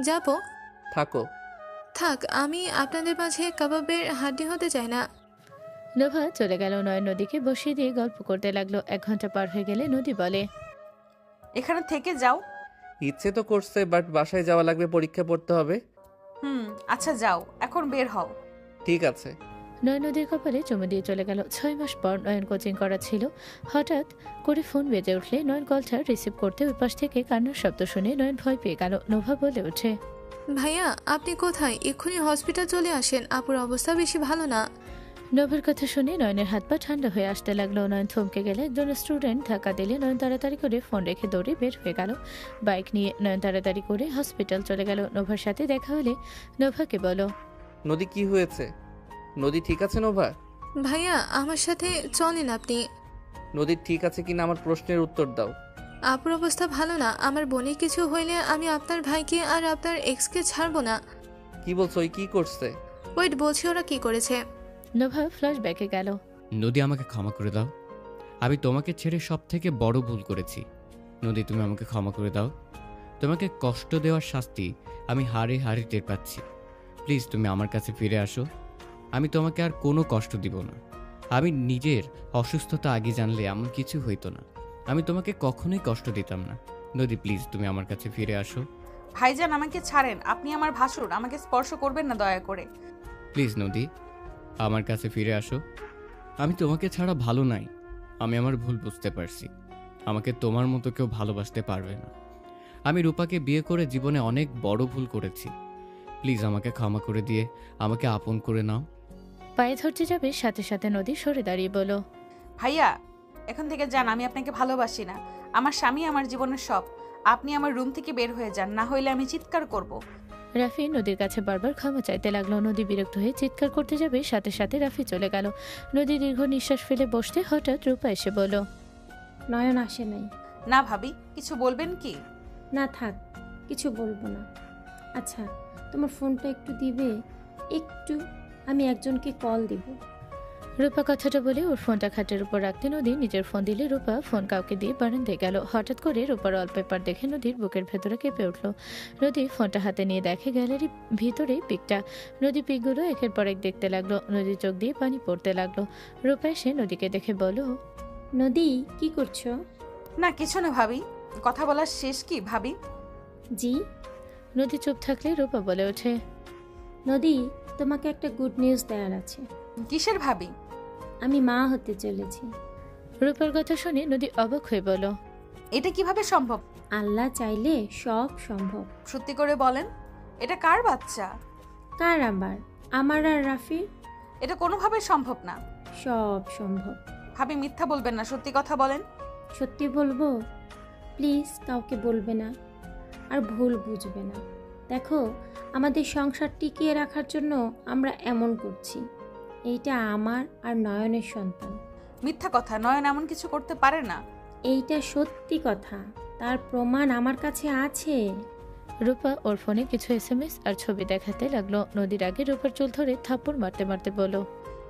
যাবো। থাকো। থাক, আমি আপনাদের মাঝে কাবাবের হাড্ডি হতে চাই না। নোভা চলে গেল। নয়ন নদীকে বসিয়ে দিয়ে গল্প করতে লাগলো। 1 ঘন্টা পার হয়ে গেলে নদী বলে, এখানে থেকে যাও। ইচ্ছে তো করছে, বাট বাসায় যাওয়া লাগবে, পরীক্ষা পড়তে হবে। আচ্ছা যাও, এখন বের হও। ঠিক আছে। নয়ন নদীর কপালে চুমু দিয়ে চলে গেল। 6 মাস পর নয়ন কোচিং করা ছিল। হঠাৎ করে ফোন বেজে উঠলে নয়ন কলটা রিসিভ করতে ওই পাশ থেকে কান্নার শব্দ শুনে নয়ন ভয় পেয়ে গেল। নোভা বলে ওঠে, ভাইয়া আপনি কোথায়? এক্ষুনি হসপিটাল চলে আসেন, আপুর অবস্থা বেশি ভালো না। নোভার কথা শুনে নয়নের হাত পা ঠান্ডা হয়ে আসতে লাগলো। নয়ন থমকে গেলে একজন স্টুডেন্ট ধাক্কা দিলে নয়ন তাড়াতাড়ি করে ফোন রেখে দৌড়ে বের হয়ে গেল। বাইক নিয়ে নয়ন তাড়াতাড়ি করে হসপিটাল চলে গেল। নোভার সাথে দেখা হলে নোভাকে বলো, নদী কি হয়েছে? নদী ঠিক আছে নোভা? ভাইয়া আমার সাথে চলেন আপনি। নদী ঠিক আছে কিনা আমার প্রশ্নের উত্তর দাও। আপুর অবস্থা ভালো না। আমার বোনের কিছু হইলে আমি আপনার ভাইকে আর আপনার এক্সকে ছাড়বো না। কি বলছো? ওই কি করছে? ওয়েট, বলছি ওরা কি করেছে। নোভা ফ্ল্যাশব্যাকে গেল। নদী আমাকে ক্ষমা করে দাও, আমি তোমাকে ছেড়ে সব থেকে বড় ভুল করেছি। নদী তুমি আমাকে ক্ষমা করে দাও, তোমাকে কষ্ট দেওয়ার শাস্তি আমি হাড়ে হাড়ে টের পাচ্ছি। প্লিজ তুমি আমার কাছে ফিরে আসো, আমি তোমাকে আর কোনো কষ্ট দিব না। আমি নিজের অসুস্থতা আগে জানলে এমন কিছু হইতো না, আমি তোমাকে কখনোই কষ্ট দিতাম না। নদী প্লিজ তুমি আমার কাছে ফিরে আসো। ভাইজান আমাকে ছাড়েন, আপনি আমার ভাসুর, আমাকে স্পর্শ করবেন না দয়া করে। প্লিজ নদী আমার কাছে ফিরে আসো, আমি তোমাকে ছাড়া ভালো নাই। আমি আমার ভুল বুঝতে পারছি, আমাকে তোমার মতো কেউ ভালোবাসতে পারবে না। আমি রূপাকে বিয়ে করে জীবনে অনেক বড় ভুল করেছি, প্লিজ আমাকে ক্ষমা করে দিয়ে আমাকে আপন করে নাও। পায়ে ধরতে যাবে সাথে সাথে নদী সরে দাঁড়িয়ে বলো, ভাইয়া এখন থেকে যান, আমি আপনাকে ভালোবাসি না। আমার স্বামী আমার জীবনের সব। আপনি আমার রুম থেকে বের হয়ে যান, না হইলে আমি চিৎকার করব। রাফি নদীর কাছে বারবার ক্ষমা চাইতে লাগলো। নদী বিরক্ত হয়ে চিৎকার করতে যাবে সাথে সাথে রাফি চলে গেল। নদী দীর্ঘ নিঃশ্বাস ফেলে বসতে হঠাৎ রূপা এসে বলল, নয়ন আসে নাই। না ভাবি, কিছু বলবেন কি? না থাক, কিছু বলবো না। আচ্ছা তোমার ফোনটা একটু দিবে? একটু, আমি একজনকে কল দিব। রূপা কথাটা বলে ওর ফোনটা খাটের উপর রাখতে নদী নিজের ফোন দিলে রূপা ফোন কাউকে দিয়ে বারান্দায় গেল। হঠাৎ করে রূপার ওয়ালপেপার দেখে নদীর বুকের ভেতরে কেঁপে উঠল। নদী ফোনটা হাতে নিয়ে দেখে গ্যালারির ভিতরে পিকটা। নদী পিকগুলো একের পর এক দেখতে লাগলো। নদীর চোখ দিয়ে পানি পড়তে লাগলো। রূপা এসে নদীকে দেখে বলো, নদী কি করছো? না কিছু না ভাবি, কথা বলার শেষ কি ভাবি? জি। নদী চুপ থাকলে রূপা বলে ওঠে, নদী, তোমাকে একটা গুড নিউজ দেওয়ার আছে। কিসের ভাবি? আমি মা হতে চলেছি। রূপার কথা শুনে নদী অবাক হয়ে বলল, এটা কিভাবে সম্ভব? আল্লাহ চাইলে সব সম্ভব। সত্যি করে বলেন, এটা কার বাচ্চা? কার আবার? আমার আর রাফির। এটা কোনোভাবে সম্ভব না। সব সম্ভব। ভাবি মিথ্যা বলবেন না, সত্যি কথা বলেন। সত্যি বলবো? প্লিজ কাউকে বলবে না, আর ভুল বুঝবে না। দেখো, আমাদের সংসার টিকিয়ে রাখার জন্য আমরা এমন করছি। এইটা আমার আর নয়নের সন্তান। মিথ্যা কথা, নয়ন এমন কিছু করতে পারে না। এইটা সত্যি কথা, তার প্রমাণ আমার কাছে আছে। রূপা ওর ফোনে কিছু SMS আর ছবি দেখাতে লাগলো। নদীর আগে রূপার চুল ধরে থাপ্পড় মারতে মারতে বলল,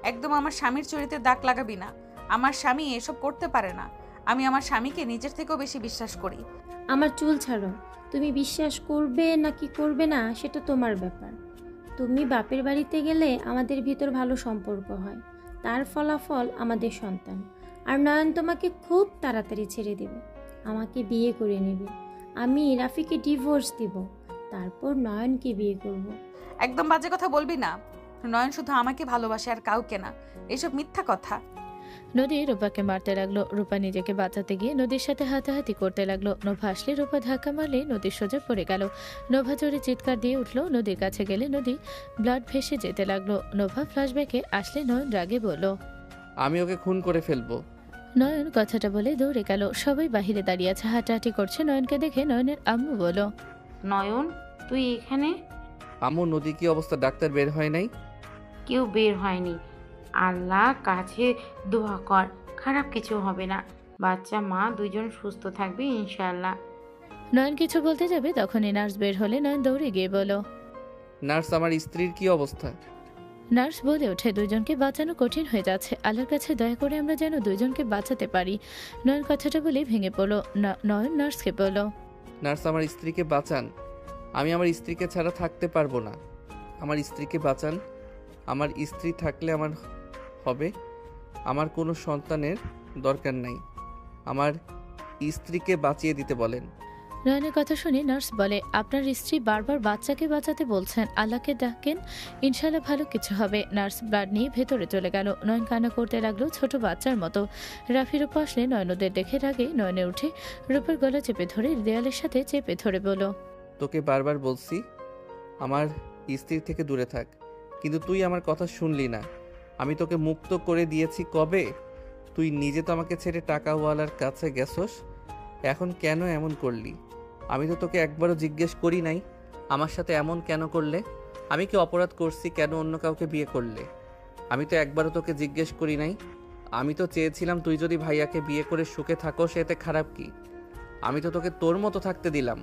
একদম আমার স্বামীর চরিত্রে দাগ লাগাবি না। আমার স্বামী এসব করতে পারে না। আমি আমার স্বামীকে নিজের থেকেও বেশি বিশ্বাস করি। আমার চুল ছাড়ো। তুমি বিশ্বাস করবে নাকি করবে না সেটা তোমার ব্যাপার। তুমি বাপের বাড়িতে গেলে আমাদের ভিতর ভালো সম্পর্ক হয়, তার ফলাফল আমাদের সন্তান। আর নয়ন তোমাকে খুব তাড়াতাড়ি ছেড়ে দেবে, আমাকে বিয়ে করে নেবে। আমি রাফিকে ডিভোর্স দিব, তারপর নয়নকে বিয়ে করব। একদম বাজে কথা বলবি না। নয়ন শুধু আমাকে ভালোবাসে আর কাউকে না। এসব মিথ্যা কথা। নদী রূপাকে মারতে লাগলো। রূপা নিজেকে বাঁচাতে গিয়ে নদীর সাথে হাতাহাতি করতে লাগলো। নোভা আসলে রূপা ধাক্কা মারলে নদীর সোজা পড়ে গেল। নোভা জোরে চিৎকার দিয়ে উঠলো। নদীর কাছে গেলে নদী ব্লাড ভেসে যেতে লাগলো। নোভা ফ্ল্যাশব্যাকে আসলে নয়ন রাগে বলল, আমি ওকে খুন করে ফেলবো। নয়ন কথাটা বলে দৌড়ে গেল। সবাই বাহিরে দাঁড়িয়ে আছে, হাঁটাহাঁটি করছে। নয়নকে দেখে নয়নের আম্মু বলল, নয়ন, তুই এখানে? আম্মু, নদী কি অবস্থা? ডাক্তার বের হয় নাই? কেউ বের হয়নি। আল্লাহ কাছে দোয়া কর, খারাপ কিছু হবে না। বাচ্চা মা দুইজন সুস্থ থাকবে ইনশাআল্লাহ। নয়ন কিছু বলতে যাবে তখনই নার্স বের হলে নয়ন দৌড়ে গিয়ে বলল, নার্স, আমার স্ত্রীর কি অবস্থা? নার্স বলে ওঠে, দুজনকে বাঁচানো কঠিন হয়ে যাচ্ছে। আল্লাহর কাছে দয়া করে আমরা যেন দুজনকে বাঁচাতে পারি। নয়ন কথাটা বলে ভেঙে পড়লো। নয়ন নার্সকে বলল, নার্স, আমার স্ত্রীকে বাঁচান। আমি আমার স্ত্রীকে ছাড়া থাকতে পারবো না। আমার স্ত্রীকে বাঁচান। আমার স্ত্রী থাকলে আমার হবে। আমার কোনো সন্তানের দরকার নাই। আমার স্ত্রীকে বাঁচিয়ে দিতে বলেন। নয়নের কথা শুনে নার্স বলে, আপনার স্ত্রী বারবার বাচ্চাকে বাঁচাতে বলছেন, আল্লাহকে ডাকেন, ইনশাল্লাহ ভালো কিছু হবে। নার্স ব্লাড নিয়ে ভেতরে চলে গেল। নয়ন কান্না করতে লাগলো ছোট বাচ্চার মতো। রাফির উপর আসলে নয়নদের দেখে রাগে নয়নে উঠে রূপার গলা চেপে ধরে দেয়ালের সাথে চেপে ধরে বলো, তোকে বারবার বলছি আমার স্ত্রীর থেকে দূরে থাক, কিন্তু তুই আমার কথা শুনলি না। আমি তোকে মুক্ত করে দিয়েছি কবে? তুই নিজে তো আমাকে ছেড়ে টাকাওয়ালার কাছে গেছস। এখন কেন এমন করলি? আমি তো তোকে একবারও জিজ্ঞেস করি নাই আমার সাথে এমন কেন করলে। আমি কি অপরাধ করছি? কেন অন্য কাউকে বিয়ে করলে? আমি তো একবারও তোকে জিজ্ঞেস করি নাই। আমি তো চেয়েছিলাম তুই যদি ভাইয়াকে বিয়ে করে সুখে থাকোস, এতে খারাপ কি? আমি তো তোকে তোর মতো থাকতে দিলাম।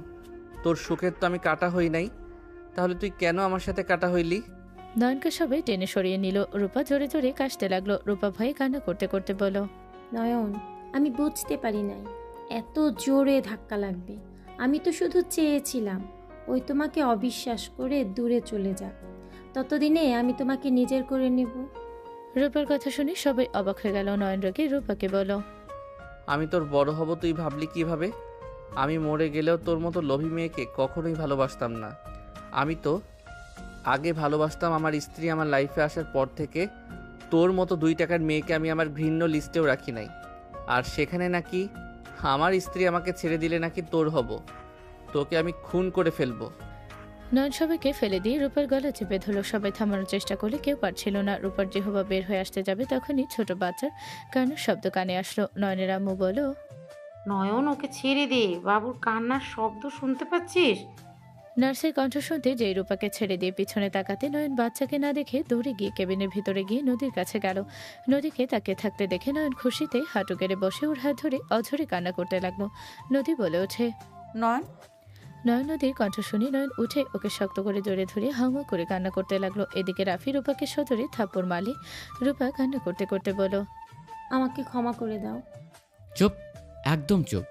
তোর সুখের তো আমি কাটা হই নাই। তাহলে তুই কেন আমার সাথে কাটা হইলি? নয়নকে সবাই টেনে সরিয়ে নিল। রূপা জোরে জোরে কাশতে লাগলো। রূপা ভয়ে কান্না করতে করতে বলো, নয়ন, আমি বুঝতে পারি নাই এত জোরে ধাক্কা লাগবে। আমি তো শুধু চেয়েছিলাম ওই তোমাকে অবিশ্বাস করে দূরে চলে যাক, ততদিনে আমি তোমাকে নিজের করে নেব। রূপার কথা শুনে সবাই অবাক হয়ে গেল। নয়ন রেগে রূপাকে বলো, আমি তোর বড় হব তুই ভাবলি কিভাবে? আমি মরে গেলেও তোর মতো লোভী মেয়েকে কখনোই ভালোবাসতাম না। আমি তো আগে ভালোবাসতাম, আমার স্ত্রী আমার লাইফে আসার পর থেকে তোর মতো 2 টাকার মেয়েকে আমি আমার ঘৃণ্য লিস্টেও রাখি নাই। আর সেখানে নাকি আমার স্ত্রী আমাকে ছেড়ে দিলে নাকি তোর হব। তোকে আমি খুন করে ফেলবো। নয়ন সবাইকে ফেলে দিয়ে রূপার গলা চেপে ধরল। সবাই থামানোর চেষ্টা করলে কেউ পারছিল না। রূপার জিহবা বের হয়ে আসতে যাবে তখনই ছোট বাচ্চার কান্নার শব্দ কানে আসলো। নয়নের আম্মু বলো, নয়ন, ওকে ছেড়ে দে, বাবুর কান্নার শব্দ শুনতে পাচ্ছিস? নার্সের কণ্ঠ শুনতে যেই রূপাকে ছেড়ে দিয়ে পিছনে তাকাতে নয়ন বাচ্চাকে না দেখে দৌড়ে গিয়ে কেবিনের ভিতরে গিয়ে নদীর কাছে গেল। নদীকে তাকিয়ে থাকতে দেখে নয়ন খুশিতে হাঁটু গেড়ে বসে ওর হাত ধরে অঝরে কান্না করতে লাগলো। নদী বলে ওঠে, নয়ন। নয়ন নদীর কণ্ঠ শুনে নয়ন উঠে ওকে শক্ত করে জড়িয়ে ধরে হাউমা করে কান্না করতে লাগলো। এদিকে রাফি রূপাকে সজোরে থাপ্পড় মারলে রূপা কান্না করতে করতে বলো, আমাকে ক্ষমা করে দাও। চুপ, একদম চুপ।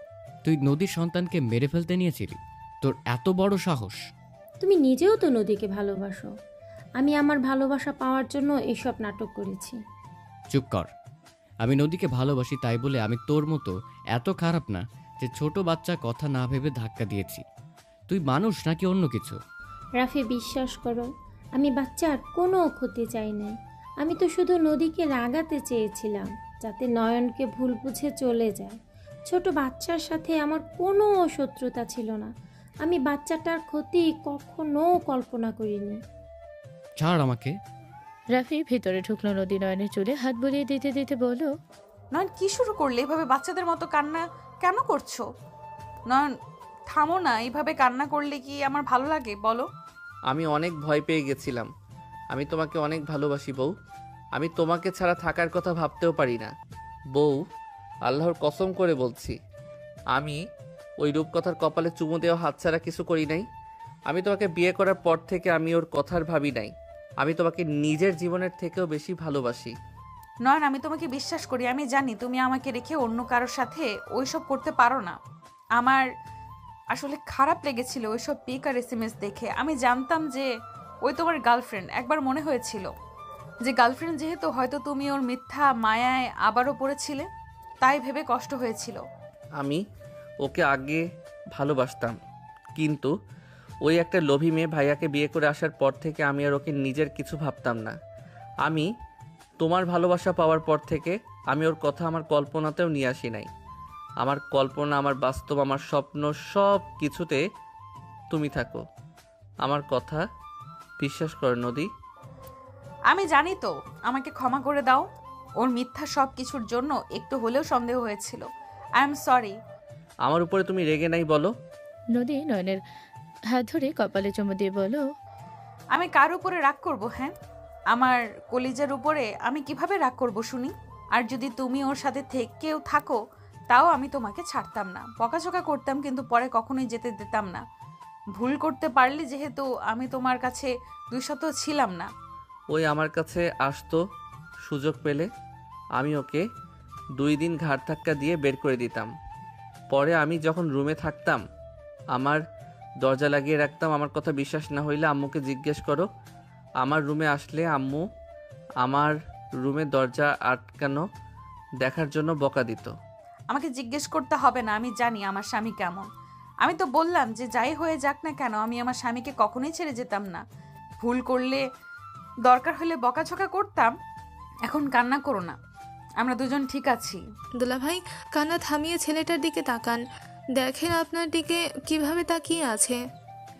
তুই নদীর সন্তানকে মেরে ফেলতে নিয়েছিলি? তোর এত বড় সাহস? তুমি নিজেও তো নদীকে ভালোবাসো। আমি আমার ভালোবাসা পাওয়ার জন্য এইসব নাটক করেছি। চুপ কর। আমি নদীকে ভালোবাসি তাই বলে আমি তোর মতো এত খারাপ না যে ছোট বাচ্চা কথা না ভেবে ধাক্কা দিয়েছি। তুই মানুষ নাকি অন্য কিছু? রাফি, বিশ্বাস করো, আমি বাচ্চার কোনো ক্ষতি চাই নাই। আমি তো শুধু নদীকে রাগাতে চেয়েছিলাম, যাতে নয়নকে ভুল বুঝে চলে যায়। ছোট বাচ্চার সাথে আমার কোনো শত্রুতা ছিল না। আমি বাচ্চাটার ক্ষতি কখনো কল্পনা করিনি। ছাড় আমাকে। রাফি ভিতরে ঢুকলো। নদী নয়নের চুলে হাত বুলিয়ে দিতে দিতে বলল, নয়ন কি শুরু করলে? এভাবে বাচ্চাদের মতো কান্না কেন করছো? নয়ন থামো না, এইভাবে কান্না করলে কি আমার ভালো লাগে বলো? আমি অনেক ভয় পেয়ে গেছিলাম। আমি তোমাকে অনেক ভালোবাসি বউ। আমি তোমাকে ছাড়া থাকার কথা ভাবতেও পারি না বউ। আল্লাহর কসম করে বলছি, আমি ওই রূপকথার কপালে চুমু দেওয়া হাতছাড়া কিছু করি নাই। আমি তোমাকে বিয়ে করার পর থেকে আমি ওর কথার ভাবি নাই। আমি তোমাকে নিজের জীবনের থেকেও বেশি ভালোবাসি। নয়ন, আমি তোমাকে বিশ্বাস করি। আমি জানি তুমি আমাকে রেখে অন্য কারোর সাথে ওইসব করতে পারো না। আমার আসলে খারাপ লেগেছিল ওইসব পিক আর SMS দেখে। আমি জানতাম যে ওই তোমার গার্লফ্রেন্ড। একবার মনে হয়েছিল যে গার্লফ্রেন্ড যেহেতু, হয়তো তুমি ওর মিথ্যা মায়ায় আবারও পড়েছিলে, তাই ভেবে কষ্ট হয়েছিল। আমি ওকে আগে ভালোবাসতাম, কিন্তু ওই একটা লোভী মেয়ে ভাইয়াকে বিয়ে করে আসার পর থেকে আমি আর ওকে নিজের কিছু ভাবতাম না। আমি তোমার ভালোবাসা পাওয়ার পর থেকে আমি ওর কথা আমার কল্পনাতেও নিয়ে আসি নাই। আমার কল্পনা, আমার বাস্তব, আমার স্বপ্ন, সব কিছুতে তুমি থাকো। আমার কথা বিশ্বাস কর নদী। আমি জানি তো, আমাকে ক্ষমা করে দাও। ওর মিথ্যা সব কিছুর জন্য একটু হলেও সন্দেহ হয়েছিল। I am sorry. আমার উপরে তুমি রেগে নাই বলো? নদী নয়নের হাত ধরে কপালে চুমু দিয়ে বলল, আমি কার উপরে রাগ করব? হ্যাঁ, আমার কলিজার উপরে আমি কিভাবে রাগ করব শুনি? আর যদি তুমি ওর সাথে থেকেও থাকো, তাও আমি তোমাকে ছাড়তাম না। বকাঝকা করতাম, কিন্তু পরে কখনোই যেতে দিতাম না। ভুল করতে পারলে যেহেতু আমি তোমার কাছে 200 ছিলাম না। ওই আমার কাছে আসতো সুযোগ পেলে আমি ওকে 2 দিন ঘাড় ধাক্কা দিয়ে বের করে দিতাম। পরে আমি যখন রুমে থাকতাম আমার দরজা লাগিয়ে রাখতাম। আমার কথা বিশ্বাস না হইলে আম্মুকে জিজ্ঞেস করো। আমার রুমে আসলে আম্মু আমার রুমে দরজা আটকানো দেখার জন্য বকা দিত। আমাকে জিজ্ঞেস করতে হবে না, আমি জানি আমার স্বামী কেমন। আমি তো বললাম যে যাই হয়ে যাক না কেন, আমি আমার স্বামীকে কখনোই ছেড়ে যেতাম না। ভুল করলে দরকার হলে বকাঝকা করতাম। এখন কান্না করো না, আমরা দুজন ঠিক আছি। দুলাভাই কান্না থামিয়ে ছেলেটার দিকে তাকান। দেখেন আপনার দিকে কিভাবে তাকিয়ে আছে।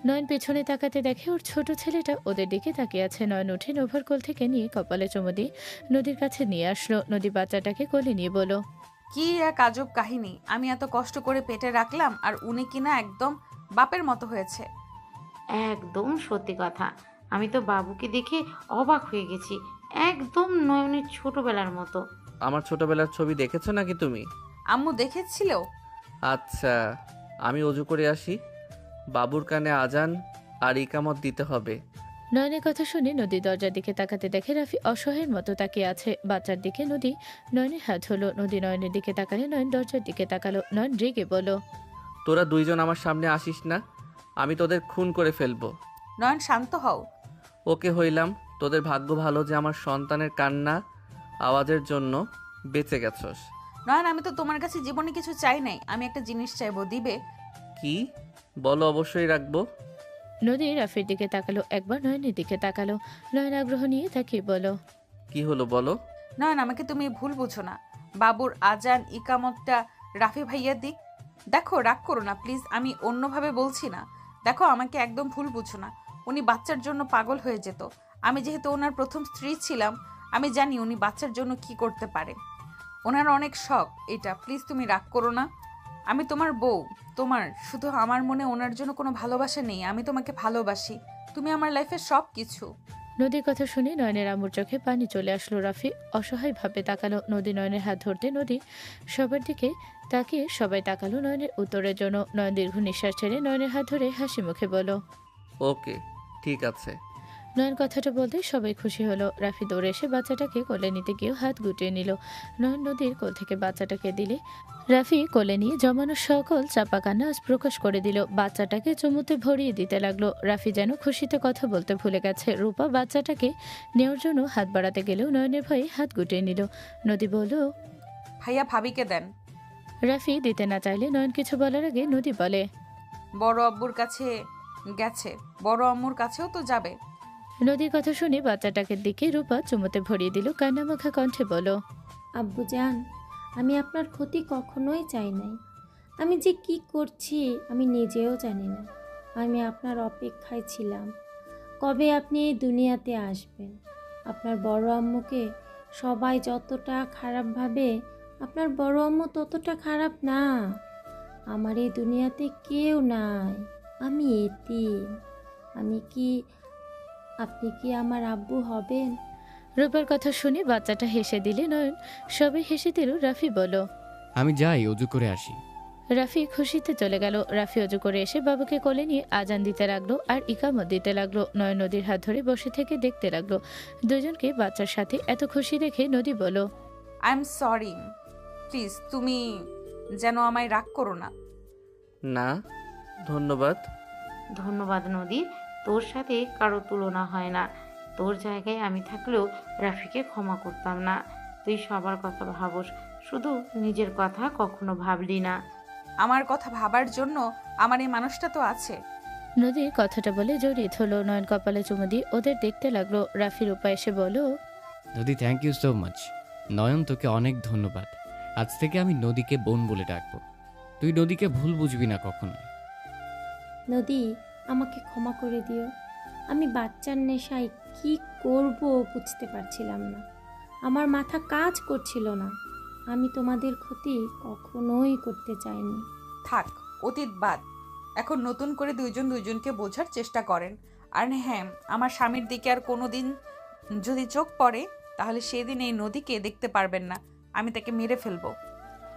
নয়ন পেছনে তাকাতে দেখে ওর ছোট ছেলেটা ওদের দিকে তাকিয়ে আছে। নয়ন উঠে নোভার কোল থেকে নিয়ে কপালে চুমু দিয়ে নদীর কাছে নিয়ে আসলো। নদী বাচ্চাটাকে কোলে নিয়ে বলল, কি এক আজব কাহিনী। আমি এত কষ্ট করে পেটে রাখলাম, আর উনি কিনা একদম বাপের মতো হয়েছে। একদম সত্যি কথা। আমি তো বাবুকে দেখে অবাক হয়ে গেছি। একদম নয়নের ছোটবেলার মতো। আমার ছোটবেলার ছবি দেখেছো নাকি তুমি? আম্মু দেখেছিল। আচ্ছা, আমি অজু করে আসি। বাবুর কানে আজান আর ইকামত দিতে হবে। নয়নের কথা শুনে নদী দরজার দিকে তাকাতে দেখে রাফি অসহায়ের মতো তাকিয়ে আছে বাচ্চার দিকে। নদী নয়নের হাত হলো। নদী নয়নের দিকে তাকালে নয়ন দরজার দিকে তাকালো। নয়ন রেগে বলল, তোরা 2 জন আমার সামনে আসিস না, আমি তোদের খুন করে ফেলবো। নয়ন শান্ত হও। ওকে হইলাম, তোদের ভাগ্য ভালো যে আমার সন্তানের কান্না আওয়াজের জন্য বেঁচে গেছস। নয়ন, আমি তো তোমার কাছে জীবনে কিছু চাই নাই। আমি একটা জিনিস চাইবো, দিবে? কি বলো? অবশ্যই রাখবো। নদী রাফির দিকে তাকালো, একবার নয়নের দিকে তাকালো। নয়ন আগ্রহ নিয়ে তাকিয়ে বলো, কি হলো বলো? নয়ন, আমাকে তুমি ভুল বুঝো না। বাবুর আজান ইকামতটা রাফি ভাইয়া দিক। দেখো, রাগ করো না প্লিজ, আমি অন্যভাবে বলছি না। দেখো, আমাকে একদম ভুল বুঝো না। উনি বাচ্চার জন্য পাগল হয়ে যেত। আমি যেহেতু ওনার প্রথম স্ত্রী ছিলাম, আমি জানি উনি বাচ্চার জন্য কি করতে পারে। ওনার অনেক শখ এটা। প্লিজ তুমি রাগ করো না। আমি তোমার বউ, তোমার শুধু আমার মনে ওনার জন্য কোনো ভালোবাসা নেই। আমি তোমাকে ভালোবাসি, তুমি আমার লাইফের সব কিছু। নদীর কথা শুনে নয়নের আম্মুর চোখে পানি চলে আসলো। রাফি অসহায়ভাবে তাকালো। নদী নয়নের হাত ধরতে নদী সবার দিকে তাকিয়ে সবাই তাকালো নয়নের উত্তরের জন্য। নয়ন দীর্ঘ নিঃশ্বাস ছেড়ে নয়নের হাত ধরে হাসি মুখে বলল, ওকে ঠিক আছে। নয়ন কথাটা বলতে সবাই খুশি হলো। রাফি দৌড়ে এসে বাচ্চাটাকে কোলে নিতে গিয়েও হাত গুটিয়ে নিল। নয়ন নদীর কোল থেকে বাচ্চাটাকে দিলে রাফি কোলে নিয়ে জমানো সকল চাপা কান্না আজ প্রকাশ করে দিল। বাচ্চাটাকে চুমুতে ভরিয়ে দিতে লাগলো। রাফি যেন খুশিতে কথা বলতে ভুলে গেছে। রূপা বাচ্চাটাকে নেওয়ার জন্য হাত বাড়াতে গেলেও নয়নের ভয়ে হাত গুটিয়ে নিল। নদী বলল, ভাইয়া ভাবিকে দেন। রাফি দিতে না চাইলে নয়ন কিছু বলার আগে নদী বলে, বড় আব্বুর কাছে গেছে, বড় আম্মুর কাছেও তো যাবে। নদীর কথা শুনে বাচ্চাটাকে দিকে রূপা চুমুতে ভরিয়ে দিল, কান্নামাখা কণ্ঠে বলো, আব্বু জান, আমি আপনার ক্ষতি কখনোই চাই নাই। আমি যে কি করছি আমি নিজেও জানি না। আমি আপনার অপেক্ষায় ছিলাম কবে আপনি এই দুনিয়াতে আসবেন। আপনার বড় আম্মুকে সবাই যতটা খারাপ ভাবে, আপনার বড় আম্মু ততটা খারাপ না। আমার এই দুনিয়াতে কেউ নাই, আমি এতিম। আপনি কি আমার আব্বু হবেন? রূপার কথা শুনে বাচ্চাটা হেসে দিলে নয়ন। সবাই হেসে দিল। রাফি বলো, আমি যাই, অজু করে আসি। রাফি খুশিতে চলে গেল। রাফি অজু করে এসে বাবাকে কোলে নিয়ে আজান দিতে লাগলো আর ইকামত দিতে লাগলো। নয়ন নদীর হাত ধরে বসে থেকে দেখতে লাগলো দুজনকে। বাচ্চার সাথে এত খুশি দেখে নদী বলো, আই এম সরি, প্লিজ তুমি যেন আমায় রাগ করো না। না, ধন্যবাদ। ধন্যবাদ নদী, তোর সাথে কারো তুলনা হয় না। তোর জায়গায় আমি থাকলেও রাফিকে ক্ষমা করতাম না। তুই সবার কথা ভাবস, শুধু নিজের কথা কখনো ভাবলি না। আমার কথা ভাবার জন্য আমার এই মানুষটা তো আছে। নদী কথাটা বলে জড়িয়ে ধরলো। নয়ন কপালে চুমু দিয়ে ওদের দেখতে লাগলো। রাফির উপা এসে বলো, নদী, থ্যাংক ইউ সো মাচ। নয়ন, তোকে অনেক ধন্যবাদ। আজ থেকে আমি নদীকে বোন বলে ডাকবো। তুই নদীকে ভুল বুঝবি না কখনো। নদী, আমাকে ক্ষমা করে দিও। আমি বাচ্চার নেশায় কি করব বুঝতে পারছিলাম না। আমার মাথা কাজ করছিল না। আমি তোমাদের ক্ষতি কখনোই করতে চাইনি। থাক, অতীত বাদ। এখন নতুন করে দুইজন দুইজনকে বোঝার চেষ্টা করেন। আর হ্যাঁ, আমার স্বামীর দিকে আর কোনো দিন যদি চোখ পড়ে তাহলে সেদিন এই নদীকে দেখতে পারবেন না। আমি তাকে মেরে ফেলবো।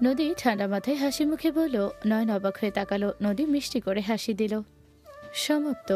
নদী ঠান্ডা মাথায় হাসি মুখে বলল। নয়ন অবাক হয়ে তাকালো। নদী মিষ্টি করে হাসি দিল। সমাপ্ত।